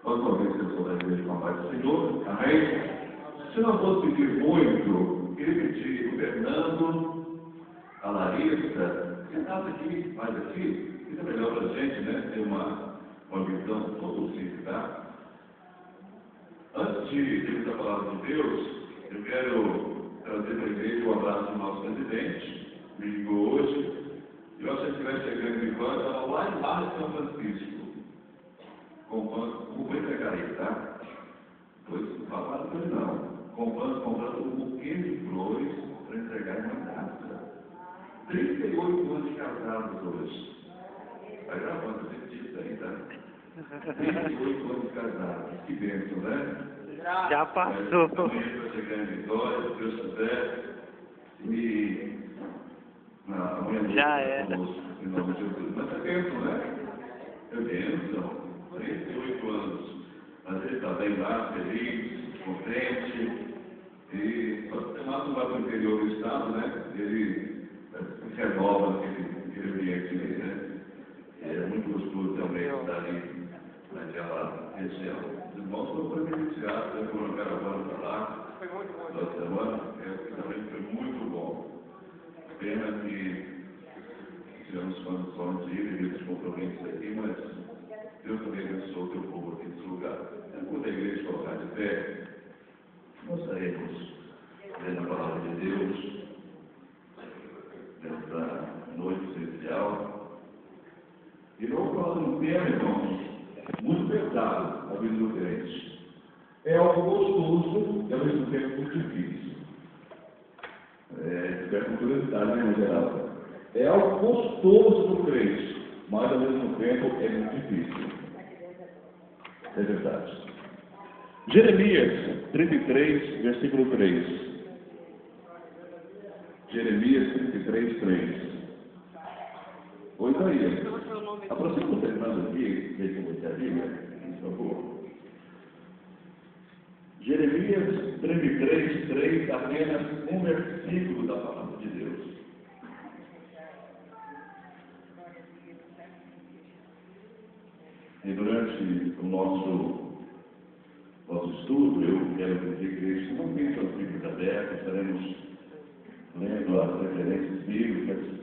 Outra vez que eu sou da igreja com a paz do Senhor, amém? Se não fosse pedir muito, queria pedir o Fernando, a Larissa, sentado aqui, mais aqui, fica melhor para a gente, né? Ter uma visão todo simples, tá? Antes de irmos a palavra de Deus, eu quero trazer para a igreja o abraço do nosso presidente, me ligou hoje, e eu achei que vai chegando em Ivan, estava lá em Barra de São Francisco. Vou entregar aí, tá? Pois, papai não. Comprando um buquê de flores para entregar em uma casa. 38 anos de casados hoje. Vai gravando, você disse aí, tá? 38 anos de casados. Que bênção, né? Já passou. Amanhã vai chegar em Vitória, se Deus quiser. E amanhã já era. Em nome de Jesus. Mas é bênção, né? É bênção. 38 anos. Mas ele está bem lá, feliz, contente. E quando você mata para o interior do estado, né? Ele se renova naquele ambiente ali, né? É muito gostoso também estar ali naquela região. Os irmãos foram privilegiados, né? Foram caravana para lá. Na semana, também foi muito bom. Pena que tivemos condições de ir e ver os compromissos aqui, mas Deus também abençoe o teu povo aqui nesse lugar. Enquanto a igreja colocar de pé, nós estaremos lendo a palavra de Deus nesta noite especial. E vamos falar de um tema, irmãos, muito pesado na vida do crente. É algo gostoso e ao mesmo tempo muito difícil. Tiver com curiosidade, né, Geraldo? É algo gostoso do crente, mas ao mesmo tempo é muito difícil. É verdade. Jeremias 33, versículo 3. Jeremias 33, 3. Oi, Isaías. Aproxima o Fernando aqui, deixa eu ver a Bíblia, por favor. Jeremias 33, 3, apenas um versículo da palavra de Deus. E durante o nosso estudo, eu quero dizer que eles não tem suas Bíblias abertas, estaremos lendo as referências bíblicas.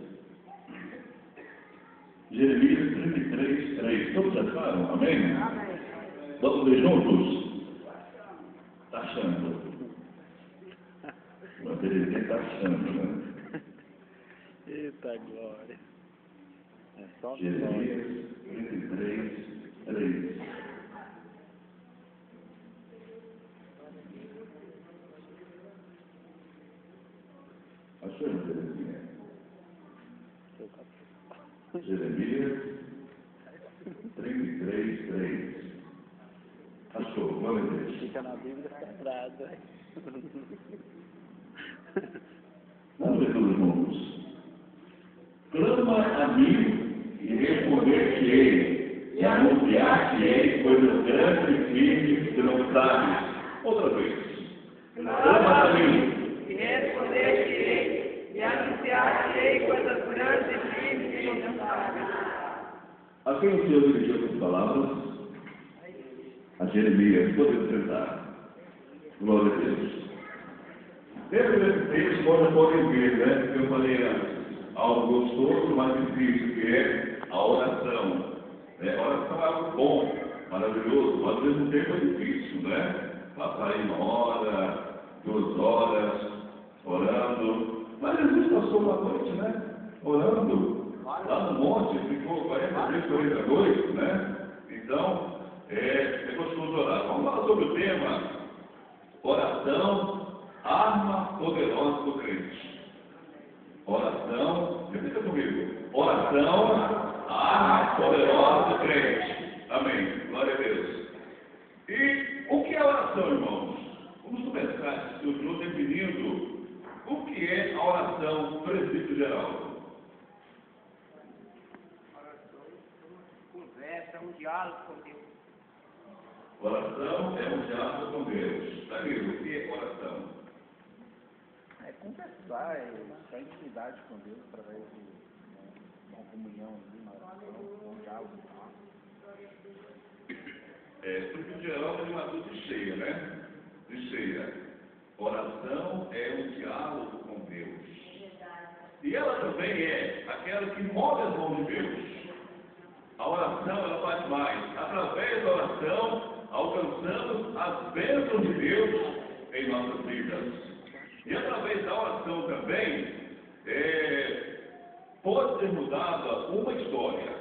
Jeremias 33, 3. Todos acharam? Amém? Amém. Vamos ler juntos? Está achando? Mas ele está achando, né? Eita glória. É só Jeremias 33, 3. Achou, Terezinha? Jeremias 33, 3. Achou, glória a Deus. Fica na Bíblia Sagrada. Vamos ler todos juntos. Clama a mim e responder-te-ei, e anunciar-te-ei coisas grandes e firmes que não sabes. Outra vez. Clama a mim e responder-te-ei, e anunciar-te-ei coisas grandes e firmes que não sabes. A quem o Senhor dirigiu essas palavras? A Jeremias. Podemos sentar. Glória a Deus. Dentro desse texto, vocês podem ver, né? Que eu falei antes. Algo gostoso, mas difícil, que é a oração. A oração é algo bom, maravilhoso, mas ao mesmo tempo é difícil, né? Passar em 1 hora, 2 horas, orando, Mas Jesus passou uma noite, né? Orando lá no monte, ficou 40 dias, 40 noites, né? Então, é gostoso orar. Vamos falar sobre o tema oração, arma poderosa do crente. Oração, repita comigo. Oração, arma poderosa do crente. Amém. Glória a Deus. E o que é oração, irmãos? Vamos começar esse estudo definindo o que é a oração, presbítero Geraldo. Conversa, um diálogo com Deus. Oração é um diálogo com Deus. Amigo, o que é oração? É conversar, é buscar intimidade com Deus através de uma comunhão, uma oração, um diálogo. Presbítero Geraldo é uma dúvida cheia, né? De cheia. Oração é um diálogo com Deus. E ela também é aquela que move as mãos de Deus. A oração, ela faz mais. Através da oração, alcançamos as bênçãos de Deus em nossas vidas. E através da oração também, pode ser mudada uma história.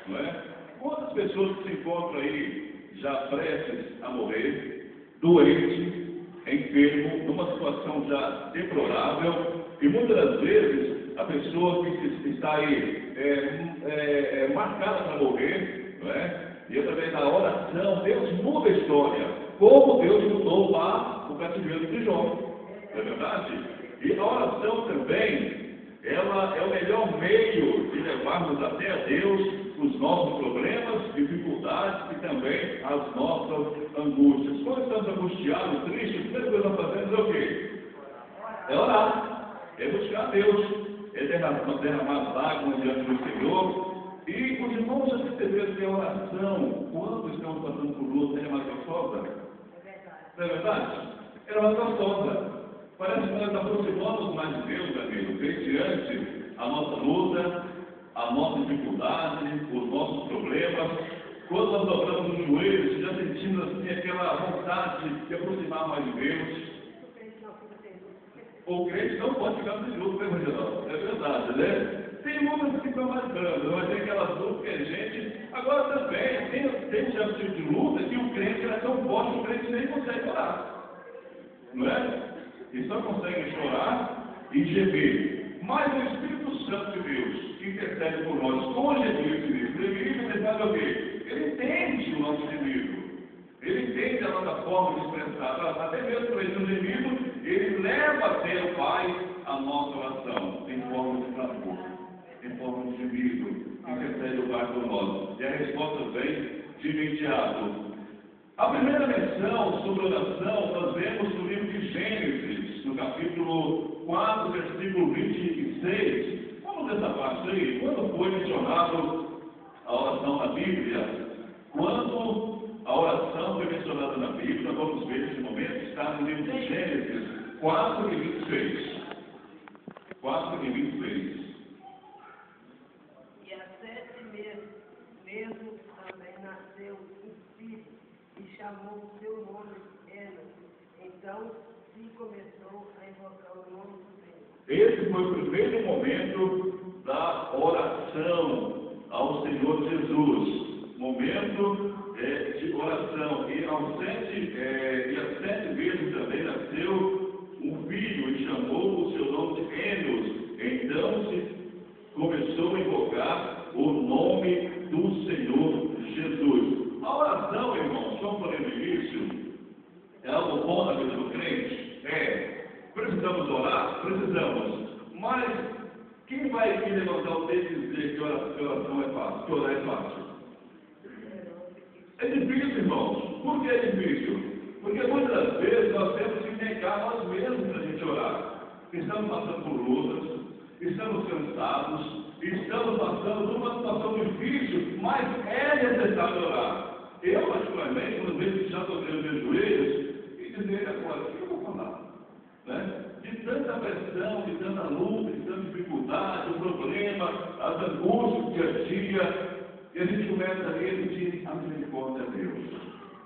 Não é? Quantas pessoas que se encontram aí já prestes a morrer, doente, enfermo, numa situação já deplorável, e muitas das vezes a pessoa que está aí marcada para morrer, não é? E através da oração, Deus muda a história, como Deus mudou lá o cativeiro de Jó. Não é verdade? E a oração também, ela é o melhor meio de levarmos até a Deus os nossos problemas, dificuldades e também as nossas angústias. Quando estamos angustiados, tristes, a primeira coisa que nós fazemos é o quê? É orar, é buscar a Deus, é derramar lágrimas diante do Senhor. E os irmãos já perceberam que a oração, quando estamos passando por luta, é mais gostosa? Não é verdade? É mais gostosa. Parece que nós aproximamos mais de Deus, amigo, diante a nossa luta, a nossa dificuldade, os nossos problemas. Quando nós dobramos os joelhos, já sentimos assim aquela vontade de aproximar mais de Deus. O crente não pode ficar no jogo, né, Reginaldo? É verdade, né? Tem muitas que ficam mais brandas, mas tem aquelas lutas que a gente. Agora também, tem um certo tipo de luta que o crente é tão forte que o crente nem consegue orar. Não é? E só consegue chorar e gemer. Mas o Espírito Santo de Deus, que intercede por nós com gemidos e gemidos, ele faz o quê? Ele entende o nosso gemido. Ele entende a nossa forma de expressar. Até mesmo por esse gemido, ele leva até o Pai a nossa oração, em forma de clamor, em forma de gemido, intercede o Pai por nós. E a resposta vem de imediato. A primeira menção sobre oração nós vemos no livro de Gênesis, no capítulo 4, versículo 26. Vamos nessa parte aí. Quando foi mencionado a oração na Bíblia, quando a oração foi mencionada na Bíblia, nós vamos ver nesse momento, está no livro de Gênesis 4 e 26. 4 e 26. E há 7 meses, mesmo também nasceu um filho, e chamou o seu nome Enos. Então, se começou a invocar o nome do Senhor. Esse foi o primeiro momento da oração ao Senhor Jesus. Momento de oração. E às 7 vezes também nasceu um filho e chamou o seu nome de Enos. Então se começou a invocar o nome do Senhor Jesus. A oração, irmãos, como falei no início, é algo bom na vida do crente? Precisamos orar? Precisamos. Mas quem vai aqui levantar o dedo e dizer que oração é fácil, que orar é fácil? É difícil, irmãos. Por que é difícil? Porque muitas vezes nós temos que negar nós mesmos para a gente orar. Estamos passando por lutas, estamos cansados, estamos passando por uma situação difícil, mas é necessário orar. Eu, particularmente, quando vejo que já estou vendo meus joelhos, e dizer agora, o que eu vou falar? Né? De tanta pressão, de tanta luta, de tanta dificuldade, o problema, as angústias do dia a dia, e a gente começa a pedir a misericórdia a Deus.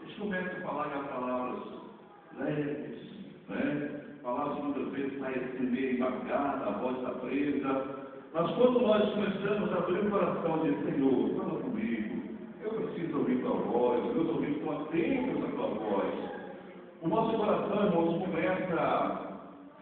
A gente começa a falar com as palavras leves, né? palavras muitas vezes parecem meio embargada, a voz está presa. Mas quando nós começamos a abrir o coração e dizer, Senhor, fala comigo, eu preciso ouvir tua voz, meus ouvidos estão atentos à tua voz. O nosso coração, irmãos,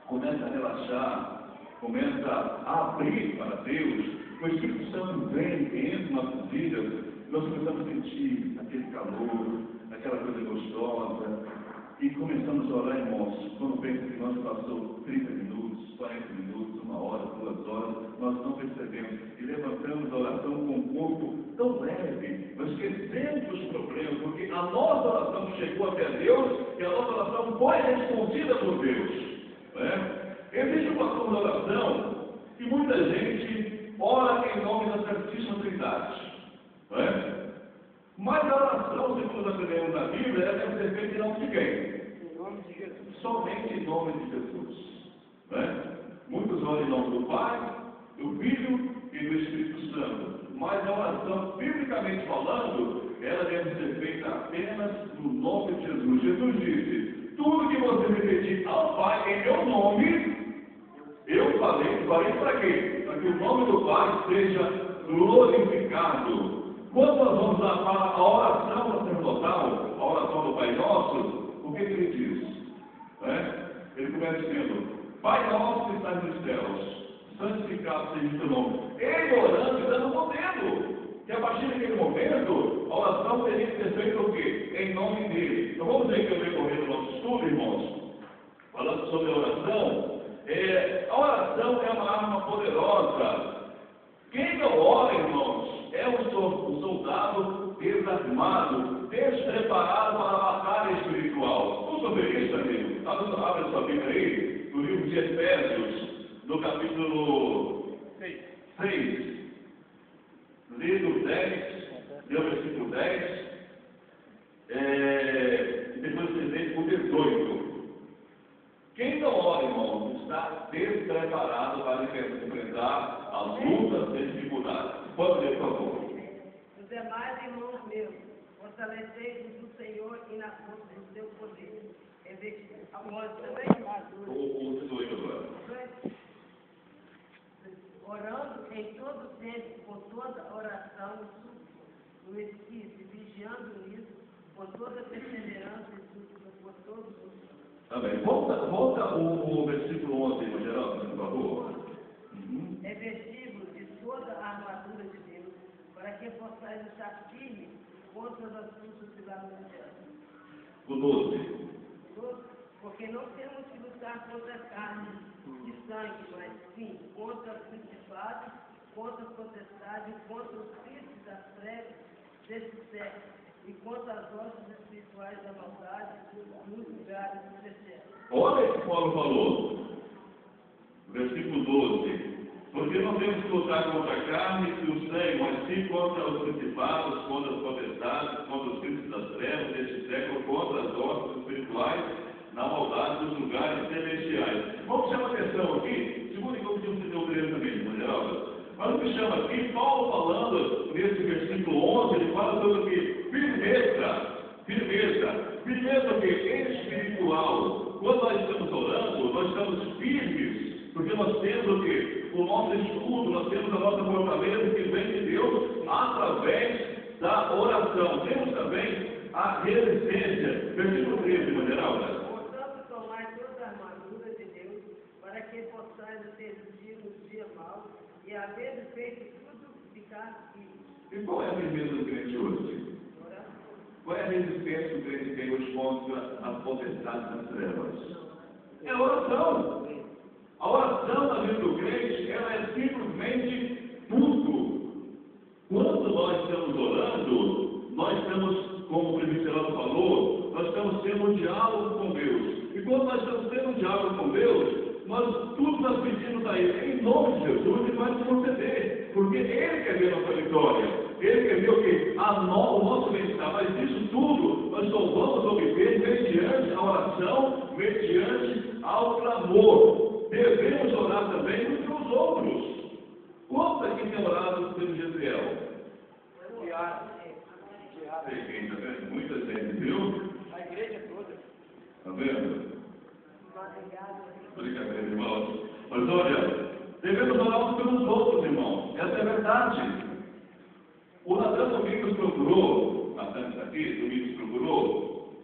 começa a relaxar, começa a abrir para Deus. O Espírito Santo vem, entra nas nossas vidas, nós começamos a sentir aquele calor, aquela coisa gostosa. E começamos a orar, irmãos, quando pensa que nós passou 30 minutos, 40 minutos, 1 hora, 2 horas, nós não percebemos. E levantamos a oração com um corpo tão leve, nós esquecemos os problemas, porque a nossa oração chegou até Deus e a nossa oração foi respondida por Deus. Né? Existe uma forma de oração que muita gente ora em nome da Santíssima Trindade. Né? Mas a oração, segundo nós aprendemos na Bíblia, ela deve ser feita em nome de quem? Em nome de Jesus. Somente em nome de Jesus. Né? Muitos oram em nome do Pai, do Filho e do Espírito Santo. Mas a oração, biblicamente falando, ela deve ser feita apenas no nome de Jesus. Jesus disse, tudo que você me pedir ao Pai em meu nome, eu farei para quê? Para que o nome do Pai seja glorificado. Quando nós vamos lá para a oração sacerdotal, a oração do Pai Nosso, o que ele diz? Ele começa dizendo, Pai Nosso que estás nos céus, santificado seja o teu nome. Ele orando e dando modelo. Que a partir daquele momento, a oração teria que ser feita o quê? Em nome dele. Então vamos ver que eu decorrer do nosso estudo, irmãos, falando sobre a oração. A oração é uma arma poderosa. Quem não ora, irmãos, é um soldado desarmado, despreparado para a batalha espiritual. Vamos sobre isso, amigo? Abre sua Bíblia aí, no livro de Efésios, no capítulo 6. Lê do 10, lê o versículo 10, e depois você lê o 18. Quem não ora, irmãos, está despreparado para enfrentar as lutas e dificuldades. Pode ler, por favor. Os demais irmãos meus, fortalecei-vos do Senhor e na força do seu poder. A voz também? O 18 agora. Orando em todo tempo, com toda oração no Espírito, vigiando nisso, com toda perseverança e súplica por todos os. Amém. Volta o versículo 11, irmão Geraldo, por favor. É vestível de toda a armadura de Deus, para que possais estar firmes contra as astúcias ciladas. O 12. Porque não temos que lutar contra a carne de sangue, mas sim contra os principados, contra as potestades, contra os príncipes das trevas desse século e contra as hostes espirituais da maldade nos lugares celestiais. Olha o que Paulo falou. Versículo 12. Porque não temos que lutar contra a carne e o sangue, mas sim contra os principados, contra as potestades, contra os príncipes das trevas deste século, contra as hostes espirituais na maldade dos lugares celestiais. Vamos chamar atenção aqui, segundo que eu pedi um seu também, no geral. Mas o que chama aqui, Paulo falando nesse versículo 11, ele fala sobre o que? Firmeza o que? Espiritual. Quando nós estamos orando, nós estamos firmes, porque nós temos o que? O nosso estudo, nós temos a nossa fortaleza que vem de Deus através da oração. Temos também a resistência. Versículo 13, de geral. Portanto, tomai toda a armadura de Deus, para que possais resistir nos dias maus, e havendo feito tudo, ficar firme. E qual é a firmeza do crente hoje? Qual é a resistência que o crente tem hoje contra as potestades das trevas? É a oração. A oração na vida do crente, ela é simplesmente tudo. Quando nós estamos orando, nós estamos, como o presbítero falou, nós estamos tendo um diálogo com Deus. E quando nós estamos tendo um diálogo com Deus, tudo nós pedimos a Ele, em nome de Jesus, Ele vai nos conceder. Porque Ele quer ver a nossa vitória. Ele quer ver o quê? O nosso bem-estar. Mas isso tudo nós só vamos obter mediante a oração, mediante ao clamor. Devemos orar também uns pelos outros. Quantos aqui tem orado pelo Jezreel? Tem, tá vendo? Muita gente, viu? A igreja toda. Tá vendo? Obrigado. Mas olha, devemos orar uns pelos outros, irmãos. Essa é a verdade. O Natan Domingos procurou, Natan está aqui, Domingos procurou,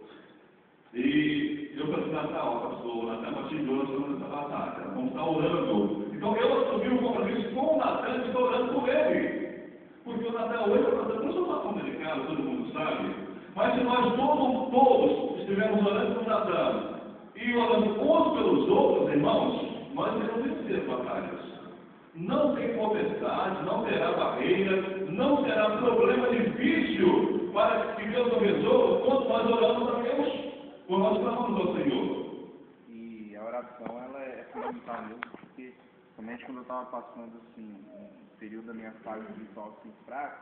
e eu falei, Natal, pastor, o Natan partilhou sobre essa batalha, vamos estar orando. Então eu assumi um compromisso com o Natan e estou orando por ele. Porque o Natan hoje, o Natan não só americano, todo mundo sabe, mas se nós todos estivermos orando por Natan e orando uns pelos outros, irmãos, nós iremos vencer batalhas. Não tem potestade, não terá barreira, não terá problema difícil para que Deus não resolva quando nós oramos a Deus, quando nós clamamos ao Senhor. E a oração, ela é fundamental mesmo, porque, somente quando eu estava passando, assim, um período da minha fase espiritual, assim, fraca,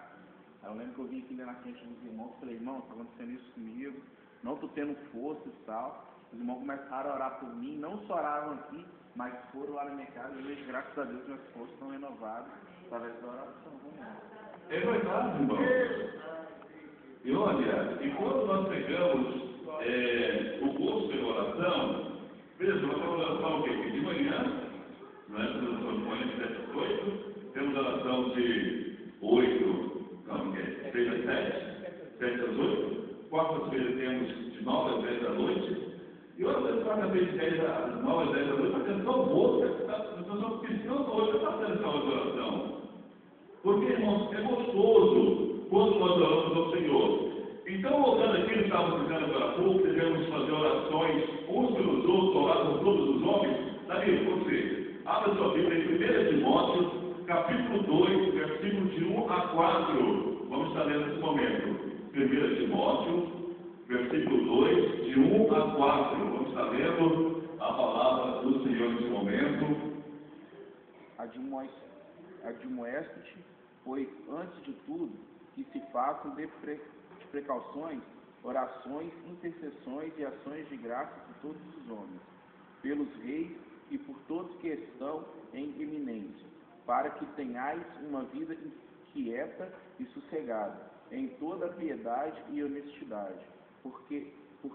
eu lembro que eu vim aqui na frente dos irmãos e falei, irmão, está acontecendo isso comigo, não estou tendo força e tal. Os irmãos começaram a orar por mim, não só oravam aqui, mas foram lá na minha casa e hoje, graças a Deus, minhas forças estão renovadas através da oração. É verdade, irmãos. E olha, enquanto nós pegamos o curso de oração, veja, nós temos oração de manhã, não é? Temos oração de manhã de 7 às 8, temos oração de 6 às 7, 7 às 8, quarta-feira temos de 9 às 10 da noite, e outra vez quarta-feira de 10 às 9 às 10 da noite, está tendo tão boa, nós estamos precisando hoje para fazer essa oração. Porque, irmãos, é gostoso quando nós oramos ao Senhor. Então, voltando aqui, nós estávamos dizendo agora há pouco, devemos fazer orações uns pelos outros, orar por todos os homens. Davi, você, abra sua Bíblia em 1 Timóteo, capítulo 2, versículo de 1 a 4. Vamos estar lendo nesse momento. 1 Timóteo, versículo 2, de 1 a 4. Vamos estar lendo a palavra do Senhor nesse momento. Admoesto-te, pois, antes de tudo, que se façam de precauções, orações, intercessões e ações de graça por todos os homens, pelos reis e por todos que estão em eminência, para que tenhais uma vida quieta e sossegada, em toda piedade e honestidade, porque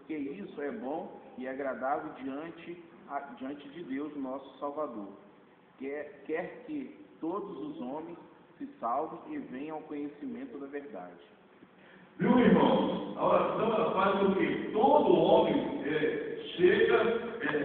isso é bom e agradável diante de Deus, nosso Salvador. Quer que todos os homens se salvem e venham ao conhecimento da verdade. Viu, irmãos? A oração ela faz com que todo homem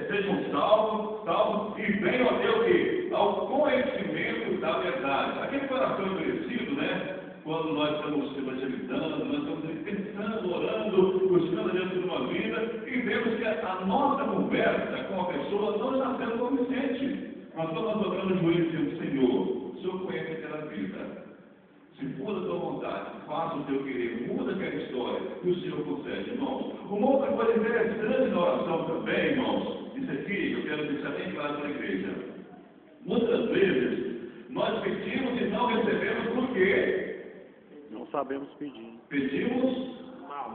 sejam salvos e venham até o quê? Ao conhecimento da verdade. Aquele coração endurecido, né? Quando nós estamos evangelizando, nós estamos pensando, orando, buscando Deus por uma vida e vemos que a nossa conversa com a pessoa não está sendo convincente. Nós estamos dobrando o joelho e dizendo, Senhor, o Senhor conhece aquela vida. Se for da tua vontade, faça o teu querer, muda aquela história que o Senhor concede, irmãos. Uma outra coisa interessante na oração também, irmãos, isso aqui eu quero deixar bem claro para a igreja. Muitas vezes, nós pedimos e não recebemos por quê? Não sabemos pedir. Pedimos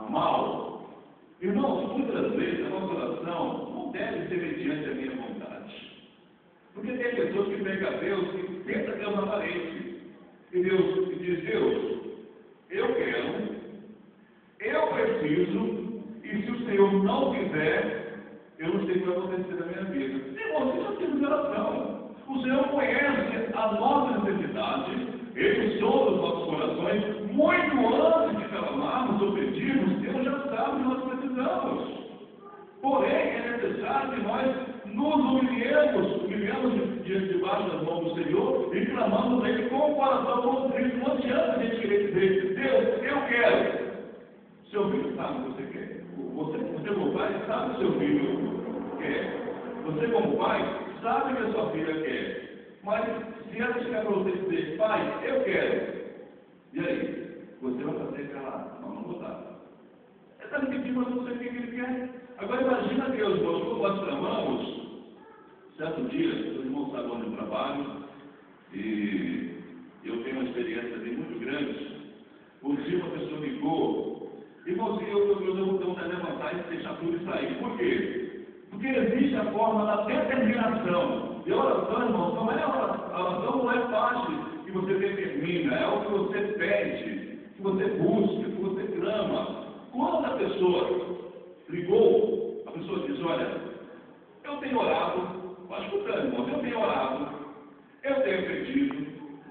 mal. Irmãos, muitas vezes a nossa oração não deve ser mediante a minha vontade. Porque tem pessoas que pegam a Deus e tenta Deus na parede. E Deus diz, Deus, eu quero, eu preciso, e se o Senhor não quiser, eu não sei o que vai acontecer na minha vida. Irmão, isso é uma oração. O Senhor conhece a nossa necessidade, Ele sonda os nossos corações, muito antes de clamarmos ou pedirmos, Deus já sabe o que nós precisamos. Porém, é necessário que nós nos humilhemos, debaixo das mãos do Senhor e clamamos a Ele com o coração contrito. Não adianta a gente querer dizer, Deus, eu quero. Seu filho sabe o que você quer. Você como pai, sabe o que seu filho quer. Você como pai, sabe o que a sua filha quer. Mas se ela chegar para você e dizer, pai, eu quero. E aí? Você vai fazer aquela, não vou dar. Ele está me pedindo, mas não sei o que ele quer. Agora imagina Deus, quando nós clamamos, certo dia, os irmãos sabem onde eu trabalho, e eu tenho uma experiência ali muito grande. Um dia uma pessoa ligou, irmãozinho, eu vou tentar levantar e deixar tudo e sair. Por quê? Porque existe a forma da determinação. E a oração, irmãos, não é a oração não é parte que você determina, é o que você pede, que você busca, que você clama. Quando a pessoa ligou, a pessoa diz, olha, eu tenho orado, Pode escutar, irmãos, eu tenho orado, eu tenho pedido,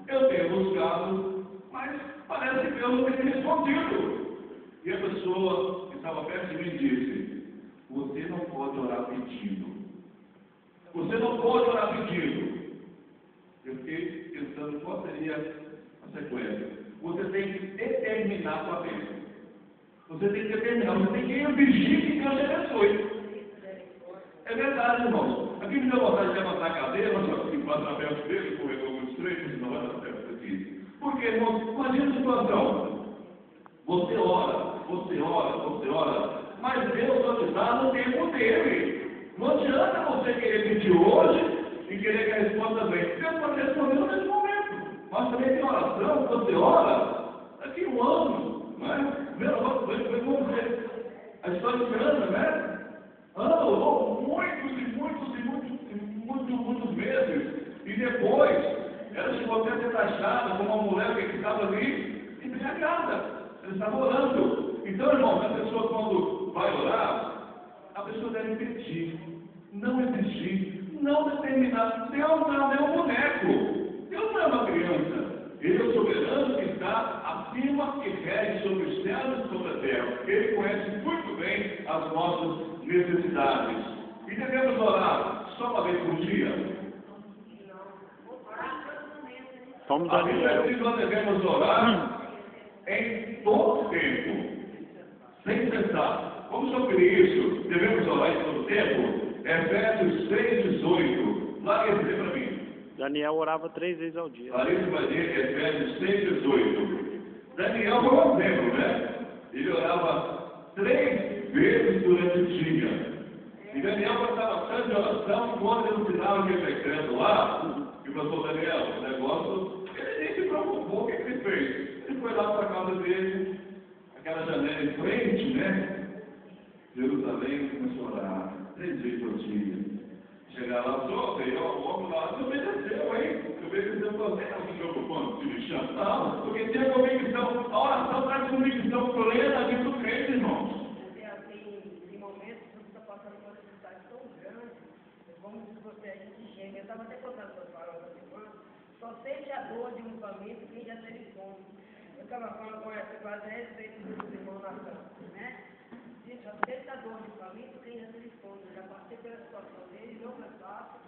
eu tenho buscado, mas parece que Deus não tem respondido. E a pessoa que estava perto de mim disse: você não pode orar pedindo. Você não pode orar pedindo. Eu fiquei pensando qual seria a sequência. Você tem que determinar a sua bênção. Você tem que determinar, você tem que exigir que Deus te abençoe. É verdade, irmãos. Aqui me deu vontade de levantar a cadeira, mas só que quase aberto dele, corredor muito estreito, não vai dar certo aqui. Porque, irmãos, imagina a situação. Você ora, mas Deus só te dá no tempo dele. Não adianta você querer pedir hoje e querer que a resposta venha. Deus pode responder nesse momento. Mas também tem oração, você ora, daqui um ano, não é? Vamos ver a história de Ana, né? Ana orou muitos meses. E depois, ela chegou até a ser taxada como uma mulher que estava ali embriagada. Ela estava orando. Então, irmão, a pessoa quando vai orar, a pessoa deve pedir, não exigir, não determinar. Deus não é um boneco. Deus não é uma criança. Ele é o soberano que está acima, que rege sobre os céus e sobre a terra. Ele conhece muito bem as nossas necessidades. E devemos orar só uma vez por dia. Como A Bíblia Daniel. diz que nós devemos orar em todo tempo, sem cessar. Vamos sobre isso. Devemos orar em todo tempo. Efésios 6:18. Larga esse para mim. Daniel orava 3 vezes ao dia. Larissa vai ler Efésios 6:18. Daniel foi um exemplo, né? Ele orava 3 vezes durante o dia. E Daniel passava tanto de oração, quando ele ensinava aquele decreto lá, e o pastor Daniel, o negócio, ele nem se preocupou. O que ele fez? Ele foi lá para a casa dele, aquela janela em frente, né? Jerusalém, começou a orar 3 vezes ao dia. Chegar lá, o homem lá, você obedeceu, hein? Você obedeceu você, não se preocupando, se lixando. Não, porque tem a convicção, a oração traz convicção plena da vida do crente, irmãos. Tem momentos que você está passando por uma necessidade tão grande, como se você a gente chega. Eu estava até contando essa palavra da semana, só sente a dor de um faminto quem já teve fome. Eu estava falando com essa quase a respeito do irmão Natan, né? Só sente a dor de um faminto quem já teve fome. Eu já passei pela situação dele, não é fácil.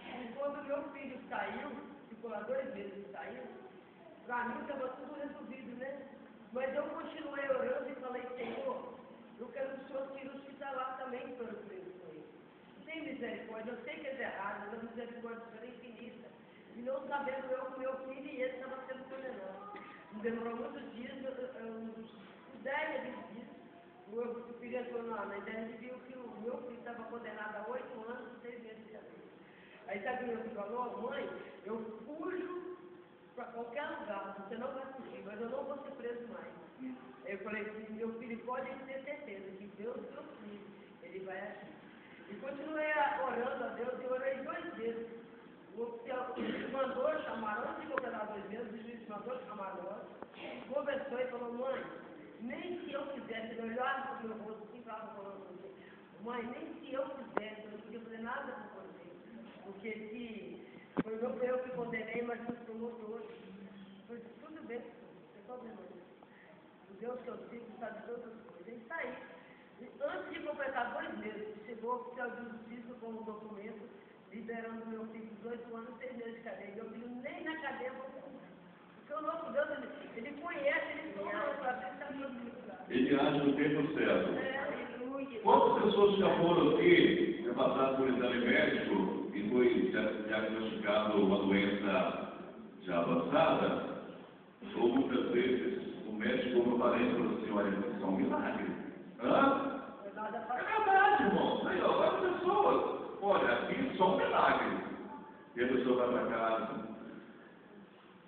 E quando meu filho saiu, ficou lá 2 meses e saiu, para mim estava tudo resolvido, né? Mas eu continuei orando e falei: Senhor, eu quero que o Senhor tire os que está lá também pelo preso com ele. Tem misericórdia, eu sei que é errado, mas a misericórdia do Senhor é infinita. E não sabendo eu com meu filho, e ele estava sendo condenado. Não demorou muitos dias, uns 10 a 20 dias, o filho entrou na internet e viu que o meu filho estava condenado a 8 anos e 6 meses de cadeia. Aí sabe o que meu filho falou? Mãe, eu fujo para qualquer lugar, você não vai fugir, mas eu não vou ser preso mais. Eu falei assim: meu filho pode ter certeza que Deus é seu filho, ele vai agir. E continuei orando a Deus, e orei 2 vezes. O juiz mandou chamar, antes de completar 2 meses, o juiz mandou chamar nós, conversou e falou: mãe, nem se eu quisesse, ele olhava para o meu rosto assim, estava falando comigo: mãe, nem se eu quisesse, eu não podia fazer nada por você. Porque se foi eu que condenei, mas não tomou todos. Foi tudo bem, você pode ver. O Deus que eu sigo sabe todas as coisas. Ele está aí. E antes de completar 2 meses, chegou o oficial de justiça com um documento liberando meu filho de 18 anos e 6 meses de cadeia. Meu filho nem na cadeia foi comprar. Porque o nosso Deus, ele conhece, ele toma a nossa vida, ele está no Ele age no tempo certo. aleluia. Quantas pessoas já foram aqui, já passaram por exame médico e foi diagnosticado uma doença já avançada? Ou muitas vezes o médico como parente falou assim: olha, isso é um milagre. Hã? É verdade, irmão. Aí, ó, várias pessoas. Olha, aqui só um milagre. E a pessoa vai para casa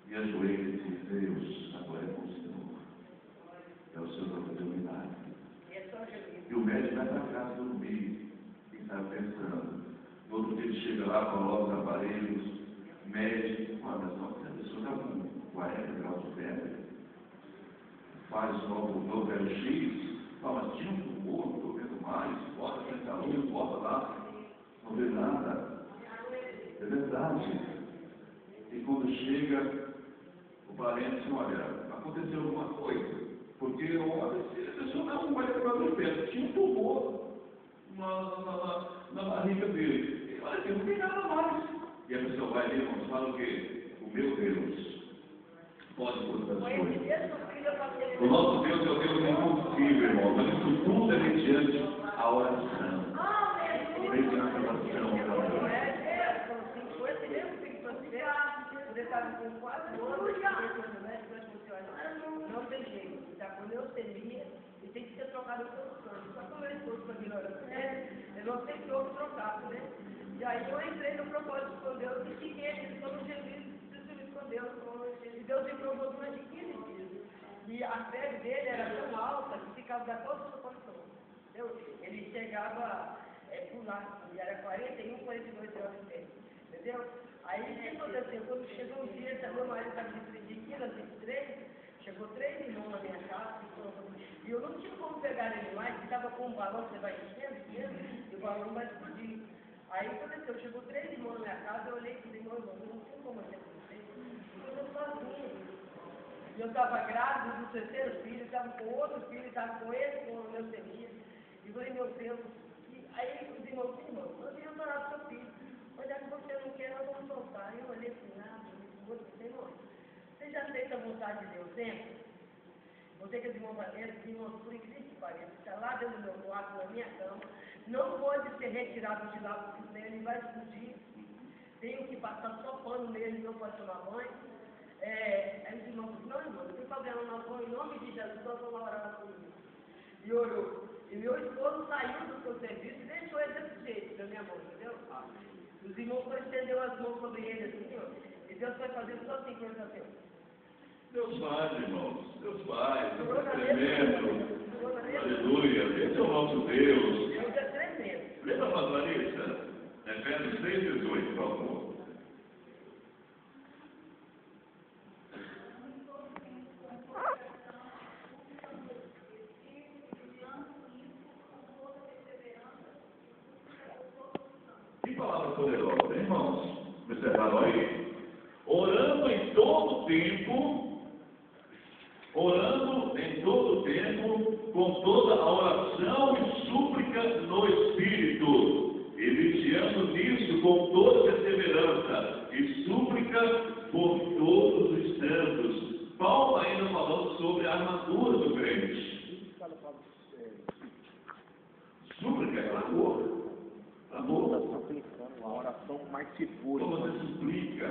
e ajoelha e diz: Deus, agora é com o Senhor. É o Senhor que vai fazer um milagre. E o médico vai para casa dormir e está pensando. No outro dia ele chega lá, coloca os aparelhos, mede. Olha, mas a pessoa está com 40 graus de febre. Faz novo raio-x. Mas tinha um tumor, estou vendo mais. Bota 30 luz, bota lá. Não vê nada. É verdade. E quando chega, o parente diz, olha, aconteceu alguma coisa. Porque olha, a pessoa não vai levar do pé. Tinha um tumor na barriga dele. E olha, não tem nada mais. E a pessoa vai ali, irmãos, fala o quê? O meu Deus pode curar as coisas. O nosso Deus é o Deus impossível, irmãos. Mas isso tudo é mediante a oração. Mediante a oração também. Foi esse mesmo filho que você quando ele estava com 4 anos, ele foi no médico e falou assim, não tem jeito, ele está com leucemia e tem que ser trocado pelo sangue. Só que o meu esposo, quando ele olhou para ele não aceitou trocar, né? E aí eu entrei no propósito com Deus e fiquei aqui todo dia com Deus. E Deus me provou durante 15 dias. E a febre dele era tão alta que ficava da toda a posição. Ele chegava pular, e era 41, 42 graus de febre. Entendeu? Aí o que aconteceu? Quando chegou um dia, meu marido estava de quilo, 23, chegou 3 irmãos na minha casa, e eu não tinha como pegar ele mais, que estava com um balão que você vai enchendo, e o balão vai explodir. Aí aconteceu, chegou 3 irmãos na minha casa, eu olhei e falei, irmão, eu não tinha como fazer com vocês, eu estou sozinha. E eu estava grávida do 3º filho, estava com outro filho, estava com esse, com leucemia. E falei, meu Deus, aí os irmãos, nós íamos orar para o seu filho. Mas já que você não quer, nós vamos soltar. Eu olhei assim, você não. Você já fez a vontade de Deus sempre? Você que é de irmãos, por incrível que pareça, está lá dentro do meu quarto, na minha cama, não pode ser retirado de lá, porque senão ele vai explodir. Tenho que passar só pano nele, não pode tomar banho. Aí os irmãos disseram, não, irmão, não tem problema, nós vamos, em nome de Jesus, nós vamos orar por ele. E orou. E meu esposo saiu do seu serviço e deixou ele desse jeito, da minha mão, entendeu? Os irmãos foram estender as mãos sobre ele assim, ó, e Deus foi fazendo só assim com ele assim. Deus faz, irmãos. Deus faz. Deus é tremendo. Aleluia. Esse é o nosso Deus. Deus é tremendo. Lembra, Margarida? Efésios 6:18, por favor. Que palavra poderosa, irmãos? Observaram aí? Orando em todo tempo, com toda a oração e súplica no Espírito, e vigiando nisso com toda perseverança e súplica por todos os santos. Paulo ainda falando sobre a armadura do crente. Súplica é clamor. Uma oração mais segura. Quando você suplica,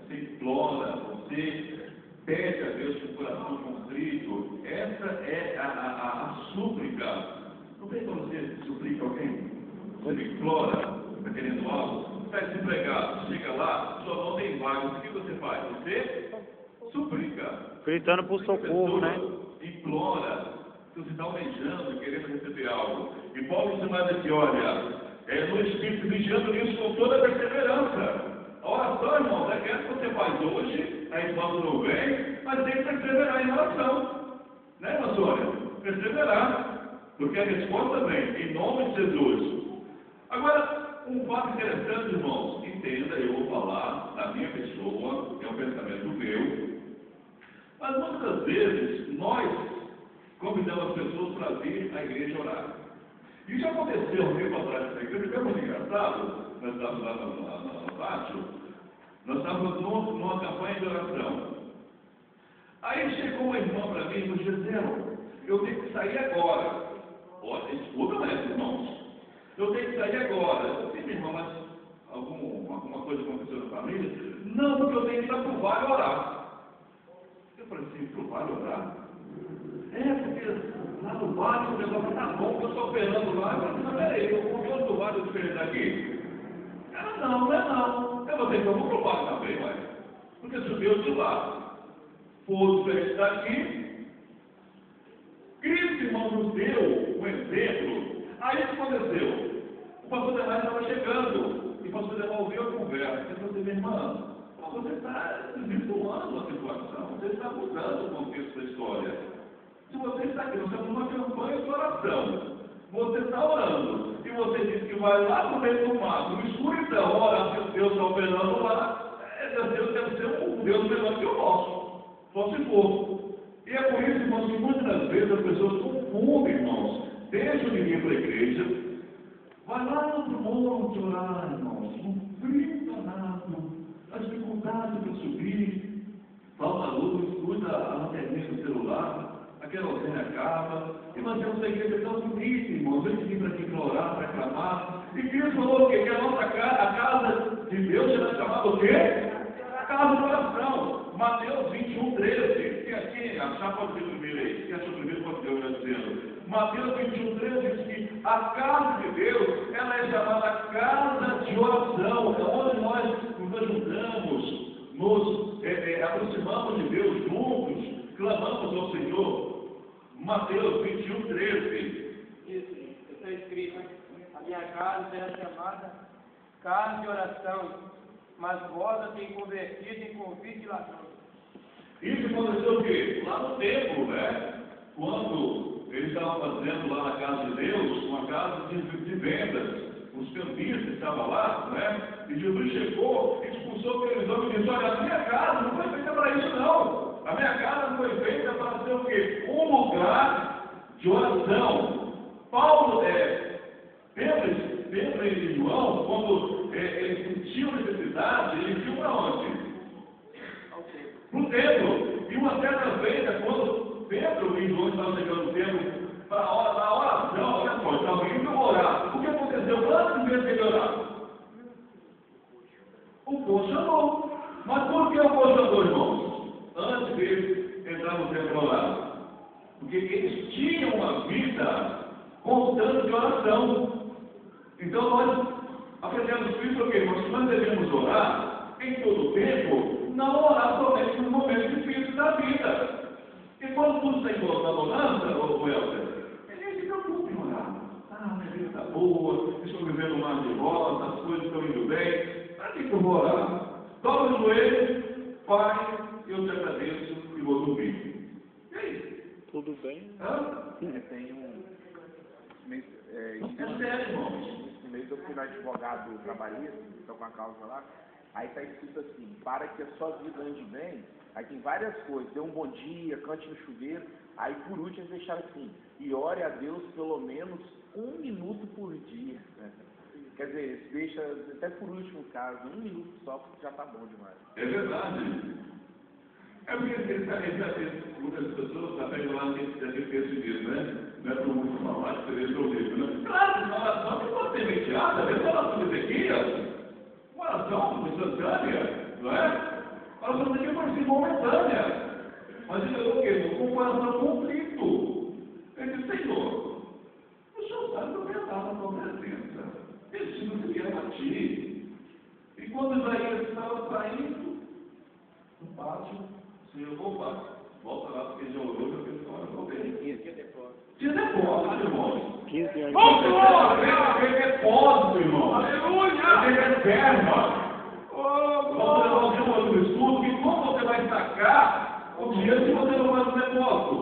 você implora, você pede a Deus com o coração contrito. Essa é a súplica. Não tem quando você suplica alguém? Você implora, está querendo algo? Você está desempregado, chega lá, sua mão tem vaga. O que você faz? Você suplica. Gritando por socorro, né? Implora. Você está almejando, querendo receber algo. E Paulo diz mais aqui, olha, no Espírito, vigiando nisso com toda a perseverança. A oração, irmãos, é aquela que você faz hoje, a irmã não vem, mas tem que perseverar em oração. Né, irmã Sônia? Perseverar. Porque a resposta vem, em nome de Jesus. Agora, um fato interessante, irmãos, entenda, eu vou falar da minha pessoa, é um pensamento meu, mas muitas das vezes nós convidamos as pessoas para vir à igreja orar. Isso aconteceu um tempo atrás na igreja, foi muito engraçado. Nós estávamos lá no pátio, nós estávamos numa campanha de oração. Aí chegou uma irmã para mim e disse, Gisele, eu tenho que sair agora. Olha, escuta mais, irmãos. Eu tenho que sair agora. Eu disse, minha irmã, mas alguma coisa aconteceu na família? Não, porque eu tenho que ir para o vale orar. Eu falei assim, para o vale orar? Porque lá no vale o negócio está bom, eu estou operando lá. Eu falei, não, peraí, eu vou outro vale diferente daqui. Ela, não é não. Eu vou ter que ir para o vale também, mas. Porque se o Deus de lá for diferente daqui, Cristo, irmão, nos deu um exemplo. Aí o que aconteceu? O pastor Demais estava chegando, e o pastor Demais ouviu a conversa. Ele falou assim, minha irmã, você está desvirtuando a situação, você está mudando o contexto da história. Se você está aqui, nós estamos numa campanha de oração. você está orando, e você diz que vai lá no meio do mato, no escuridão, orar se Deus está operando lá, Deus deve ser um Deus melhor que o nosso, só se for. E é por isso, irmãos, que muitas vezes as pessoas confundem, irmãos, deixam de vir para a igreja, vai lá no monte orar, irmãos, no frio danado, a dificuldade para subir, falta luz, cuida a lanterninha do celular, a querosene acaba, e nós temos a igreja tão bonita, irmãos, antes de vir para aqui para orar, para clamar, e Cristo falou o quê? Que a nossa casa, a casa de Deus será chamada o quê? Casa de oração. Mateus 21, 13. Quem aqui achar pode ver primeiro aí. Quem achou primeiro pode ver o meu dizendo. Mateus 21, 13 diz que a casa de Deus, ela é chamada casa de oração. É onde nós nos ajudamos, nos aproximamos de Deus juntos, clamamos ao Senhor. Mateus 21, 13. Isso, está escrito: a minha casa será chamada casa de oração, mas vós a tem convertido em convite de ladrão. Isso aconteceu o quê? Lá no templo, né? Quando eles estavam fazendo lá na casa de Deus, uma casa de vendas, os cambistas estavam lá, né? E Jesus chegou, expulsou aqueles homens e disse: olha, a minha casa não foi feita para isso, não. A minha casa foi feita para ser o quê? Um lugar de oração. Paulo, Pedro e João, quando eles sentiam necessidade, eles iam para onde? No templo. E uma certa vez, quando Pedro e João estavam chegando no templo, para a oração, olha só, estavam indo orar. O que aconteceu antes de ele orar? O povo chamou. Mas por que o povo chamou, irmãos? Antes de entrar no templo para orar. Porque eles tinham uma vida constante de oração. Então nós aprendemos isso o quê? Nós devemos orar em todo o tempo, não orar somente nos momentos difíceis da vida. E quando tudo está em bonança, ô Helder, ele se preocupa em orar. Ah, minha vida está boa, estou vivendo um mar de rosa, as coisas estão indo bem. Para que eu vou orar? Dobra o joelho, Pai, eu te agradeço e vou dormir. E aí? Tudo bem? Tem um... É sério, irmãos. No mês eu fui no advogado trabalhista, estou com a causa lá, aí está escrito assim: para que a sua vida ande bem, aí tem várias coisas, dê um bom dia, cante no chuveiro, aí por último eles deixaram assim: e ore a Deus pelo menos 1 minuto por dia. Né? Quer dizer, deixa até por último caso, 1 minuto só, porque já está bom demais. É verdade. É porque muitas pessoas pegam lá que deve ter esse dia, né? Não é para muito falar, que seria seu livro, né? Claro, uma oração que pode ser imediata, mesmo a oração de Ezequias, uma oração instantânea, não é? A oração de Ezequias pode ser momentânea. Mas ele falou o quê? Com o coração conflito. Ele disse: Senhor, o Senhor sabe que eu pensava na tua presença. Esse não se quer a ti. E quando Isaías estava saindo no pátio, o Senhor, opa, volta lá, porque já orou, já fez uma oração dele. Tinha depósito, irmãos. 15 anos. Tem depósito, irmão. Aleluia! Tem reserva. Nós temos no estudo que como você vai sacar o dinheiro se você não faz o depósito?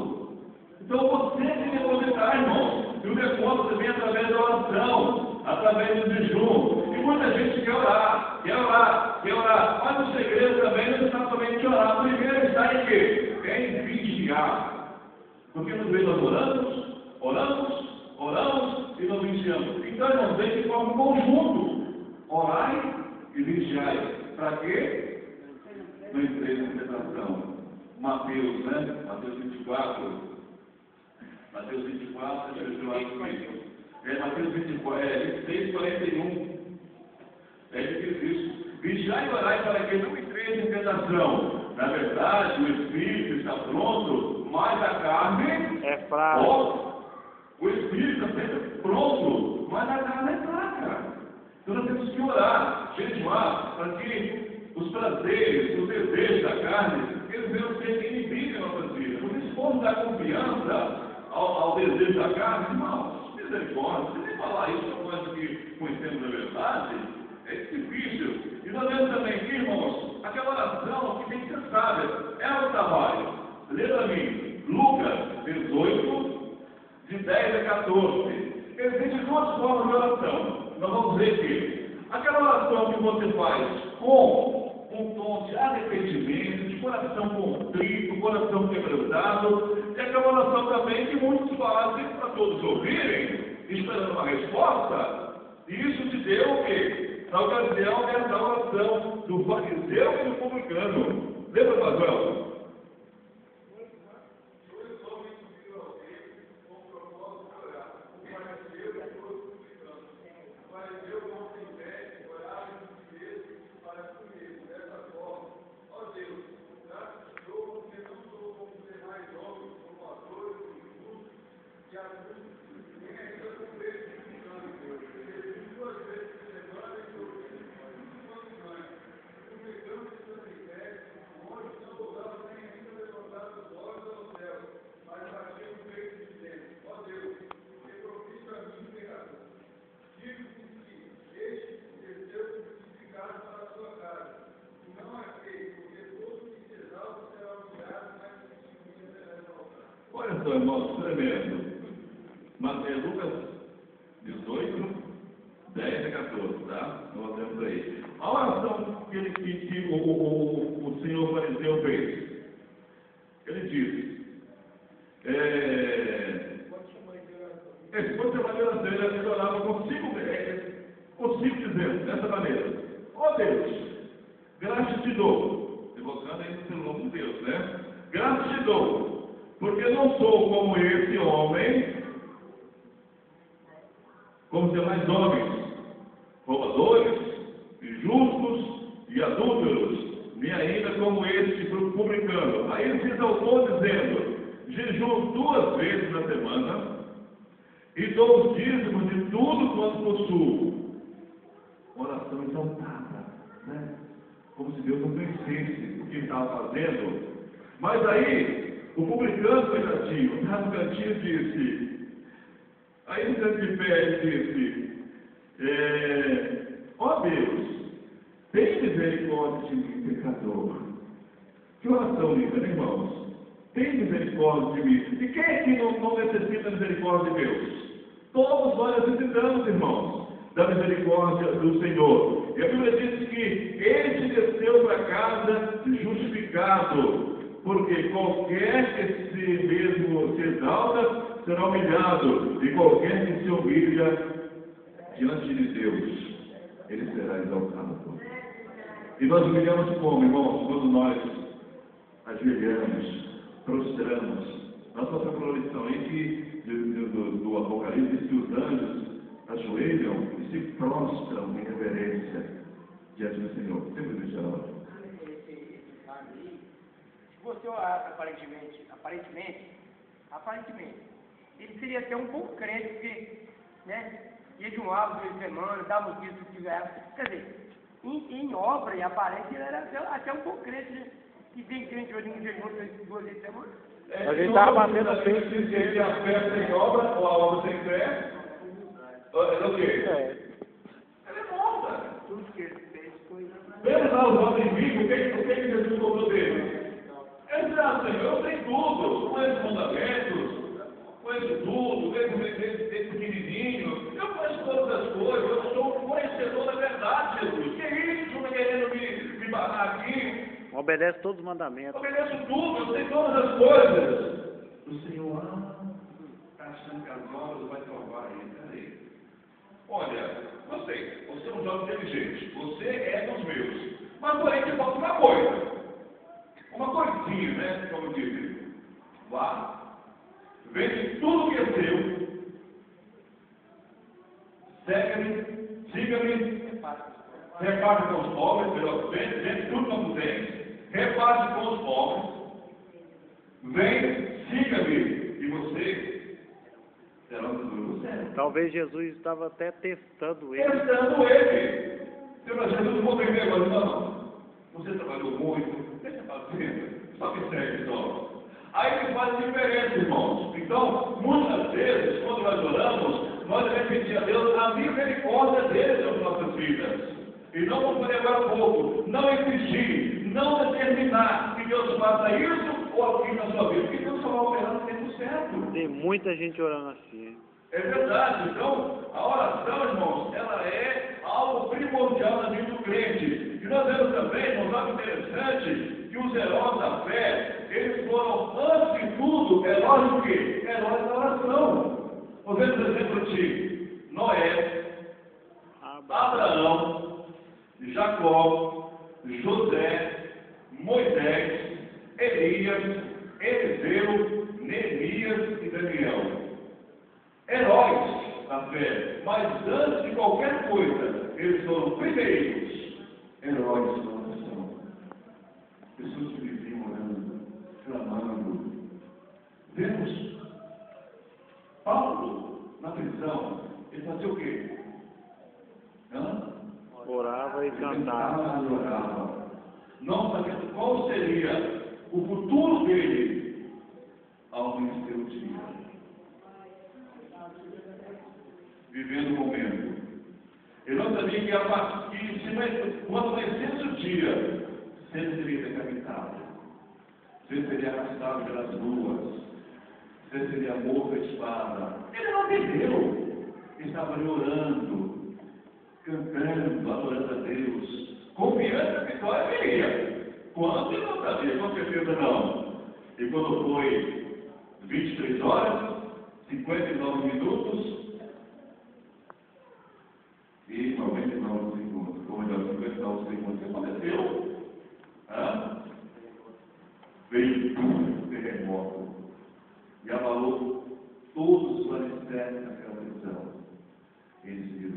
Então você tem que depositar, irmão. E o depósito vem através da oração, através do jejum. E muita gente quer orar, quer orar, quer orar. Mas o segredo também não está somente em orar. Primeiro está em quê? Em vigiar. Porque nos vezes nós oramos e não vigiamos. Então, irmãos, vem de forma conjunto. Orai e vigiai. Para quê? Não entrei na tentação. Mateus, né? Mateus 24. Mateus 24, deixa eu ver comigo. Mateus 24, 26, 41. Diz isso. Vigiai e orai para que não entreis em tentação. Na verdade, o espírito está pronto, mas a carne é fraca. O espírito está sempre pronto, mas a carne é fraca. Então nós temos que orar, jejuar, para que os prazeres, os desejos da carne, eles venham ser inibidos em nossas vidas. Por isso, quando dá confiança ao desejo da carne, irmãos, misericórdia, se nem falar isso, uma coisa que conhecemos a verdade, é difícil. E nós vemos também aqui, irmãos, aquela oração que tem que ser sábia. É o trabalho. Lê para mim, Lucas 18, de 10 a 14. Ele duas formas de oração. Nós vamos ver que aquela oração que você faz com um tom de arrependimento, de coração contrito, coração quebrantado, e aquela oração também que muitos fazem para todos ouvirem, esperando uma resposta. E isso se deu o quê? Na ocasião dessa oração do fariseu e do publicano. Lembra, Manuel? Olha só, irmãos, tremendo. Mateus, Lucas 18, 10 a 14, tá? Nós temos aí. A oração que o senhor fariseu fez. Ele disse, quando chamar de oração, ele orava consigo dizendo, dessa maneira: ó Deus, graças te dou, evocando aí pelo nome de Deus, né? Graças te dou, porque não sou como esse homem, como os demais homens, roubadores, injustos e adúlteros, nem ainda como este publicano. Aí ele se exaltou dizendo: jejum 2 vezes na semana e dou os dízimos de tudo quanto possuo. Oração exaltada, né? Como se Deus não conhecesse o que ele estava fazendo. Mas aí, o publicano, coitadinho, lá no cantinho disse, aí no canto de pé ele disse, ó Deus, tem misericórdia de mim, pecador. Que oração linda, né, irmãos? Tem misericórdia de mim. E quem é que não necessita misericórdia de Deus? Todos nós necessitamos, irmãos, da misericórdia do Senhor. E a Bíblia diz que ele desceu para casa justificado, porque qualquer que se mesmo se exalta será humilhado, e qualquer que se humilha diante de Deus, ele será exaltado. E nós humilhamos como, irmãos? Quando nós ajoelhamos, prostramos. Nós passamos por uma lição aí que do Apocalipse diz que os anjos ajoelham e se prostram em reverência diante do Senhor. Sempre deixa Se você orar aparentemente, ele seria até um pouco crente, porque, né, ia de um lado 2 semanas, dava o dízimo que ganhava. Quer dizer, em obra e aparência, ele era até um pouco crente, né? Que vem crente hoje em jejum 2 vezes por semana. A gente estava batendo peito. Se a fé sem obra, ou a obra sem fé, é o quê? Ela é morta. Tudo que ele fez foi... Vemos lá os homens ricos, o que Jesus cobrou dele? Ele disse: ah, Senhor, eu sei tudo, conheço mandamentos, conheço tudo, desde pequenininho, eu conheço todas as coisas, eu sou um conhecedor da verdade, Jesus. Que é isso? Não está querendo me barrar aqui? Obedece todos os mandamentos. Obedeço tudo, eu sei todas as coisas. O Senhor, está achando que as obras vai salvar ele. Peraí. Olha, você é um jovem inteligente, você é dos meus. Mas porém te falta uma coisa. Uma coisinha, né? Como eu disse. Vá, vende tudo que é seu. Segue-me, siga-me. Reparte com os pobres, vende tudo quanto tem. Reparte com os pobres. Vem, siga-me. E você será um dos meus. Talvez Jesus estava até testando ele. Testando ele. Jesus não vou entender agora, não. Você trabalhou muito, deixa fazendo, só me segue só. Aí que faz diferença, irmãos. Então, muitas vezes, quando nós oramos, nós devemos pedir a Deus a misericórdia dele sobre nossas vidas. E não vamos levar pouco, não exigir, não determinar que Deus faça isso ou aquilo na sua vida, porque Deus só vai operar no tempo certo. Tem muita gente orando assim. É verdade. Então, a oração, irmãos, ela é algo primordial na vida do crente. E nós vemos também, irmãos, algo interessante, que os heróis da fé, eles foram, antes de tudo, heróis do quê? Heróis da oração. Nós vemos o exemplo de Noé, Abraão, Jacó, José, Moisés, Elias, Eliseu, Neemias e Daniel. Heróis da fé, mas antes de qualquer coisa, eles foram primeiros heróis da oração. Pessoas que viviam orando, clamando. Vemos Paulo na prisão, ele fazia o quê? Orava e cantava. Ele orava, não sabendo qual seria o futuro dele ao vencer o dia. Vivendo o momento. Ele não sabia que quando vencesse o dia, sempre seria decapitado, sempre seria arrastado pelas ruas, sempre seria morto à espada. Ele não entendeu. Ele estava ali orando, cantando, adorando a Deus, confiando que a vitória viria. Quando ele não sabia, com certeza não. E quando foi 23 horas, 59 minutos e 99 segundos, ou melhor, 59 segundos, o que aconteceu? Veio um terremoto e abalou todos os alicerces daquela prisão. Eles viram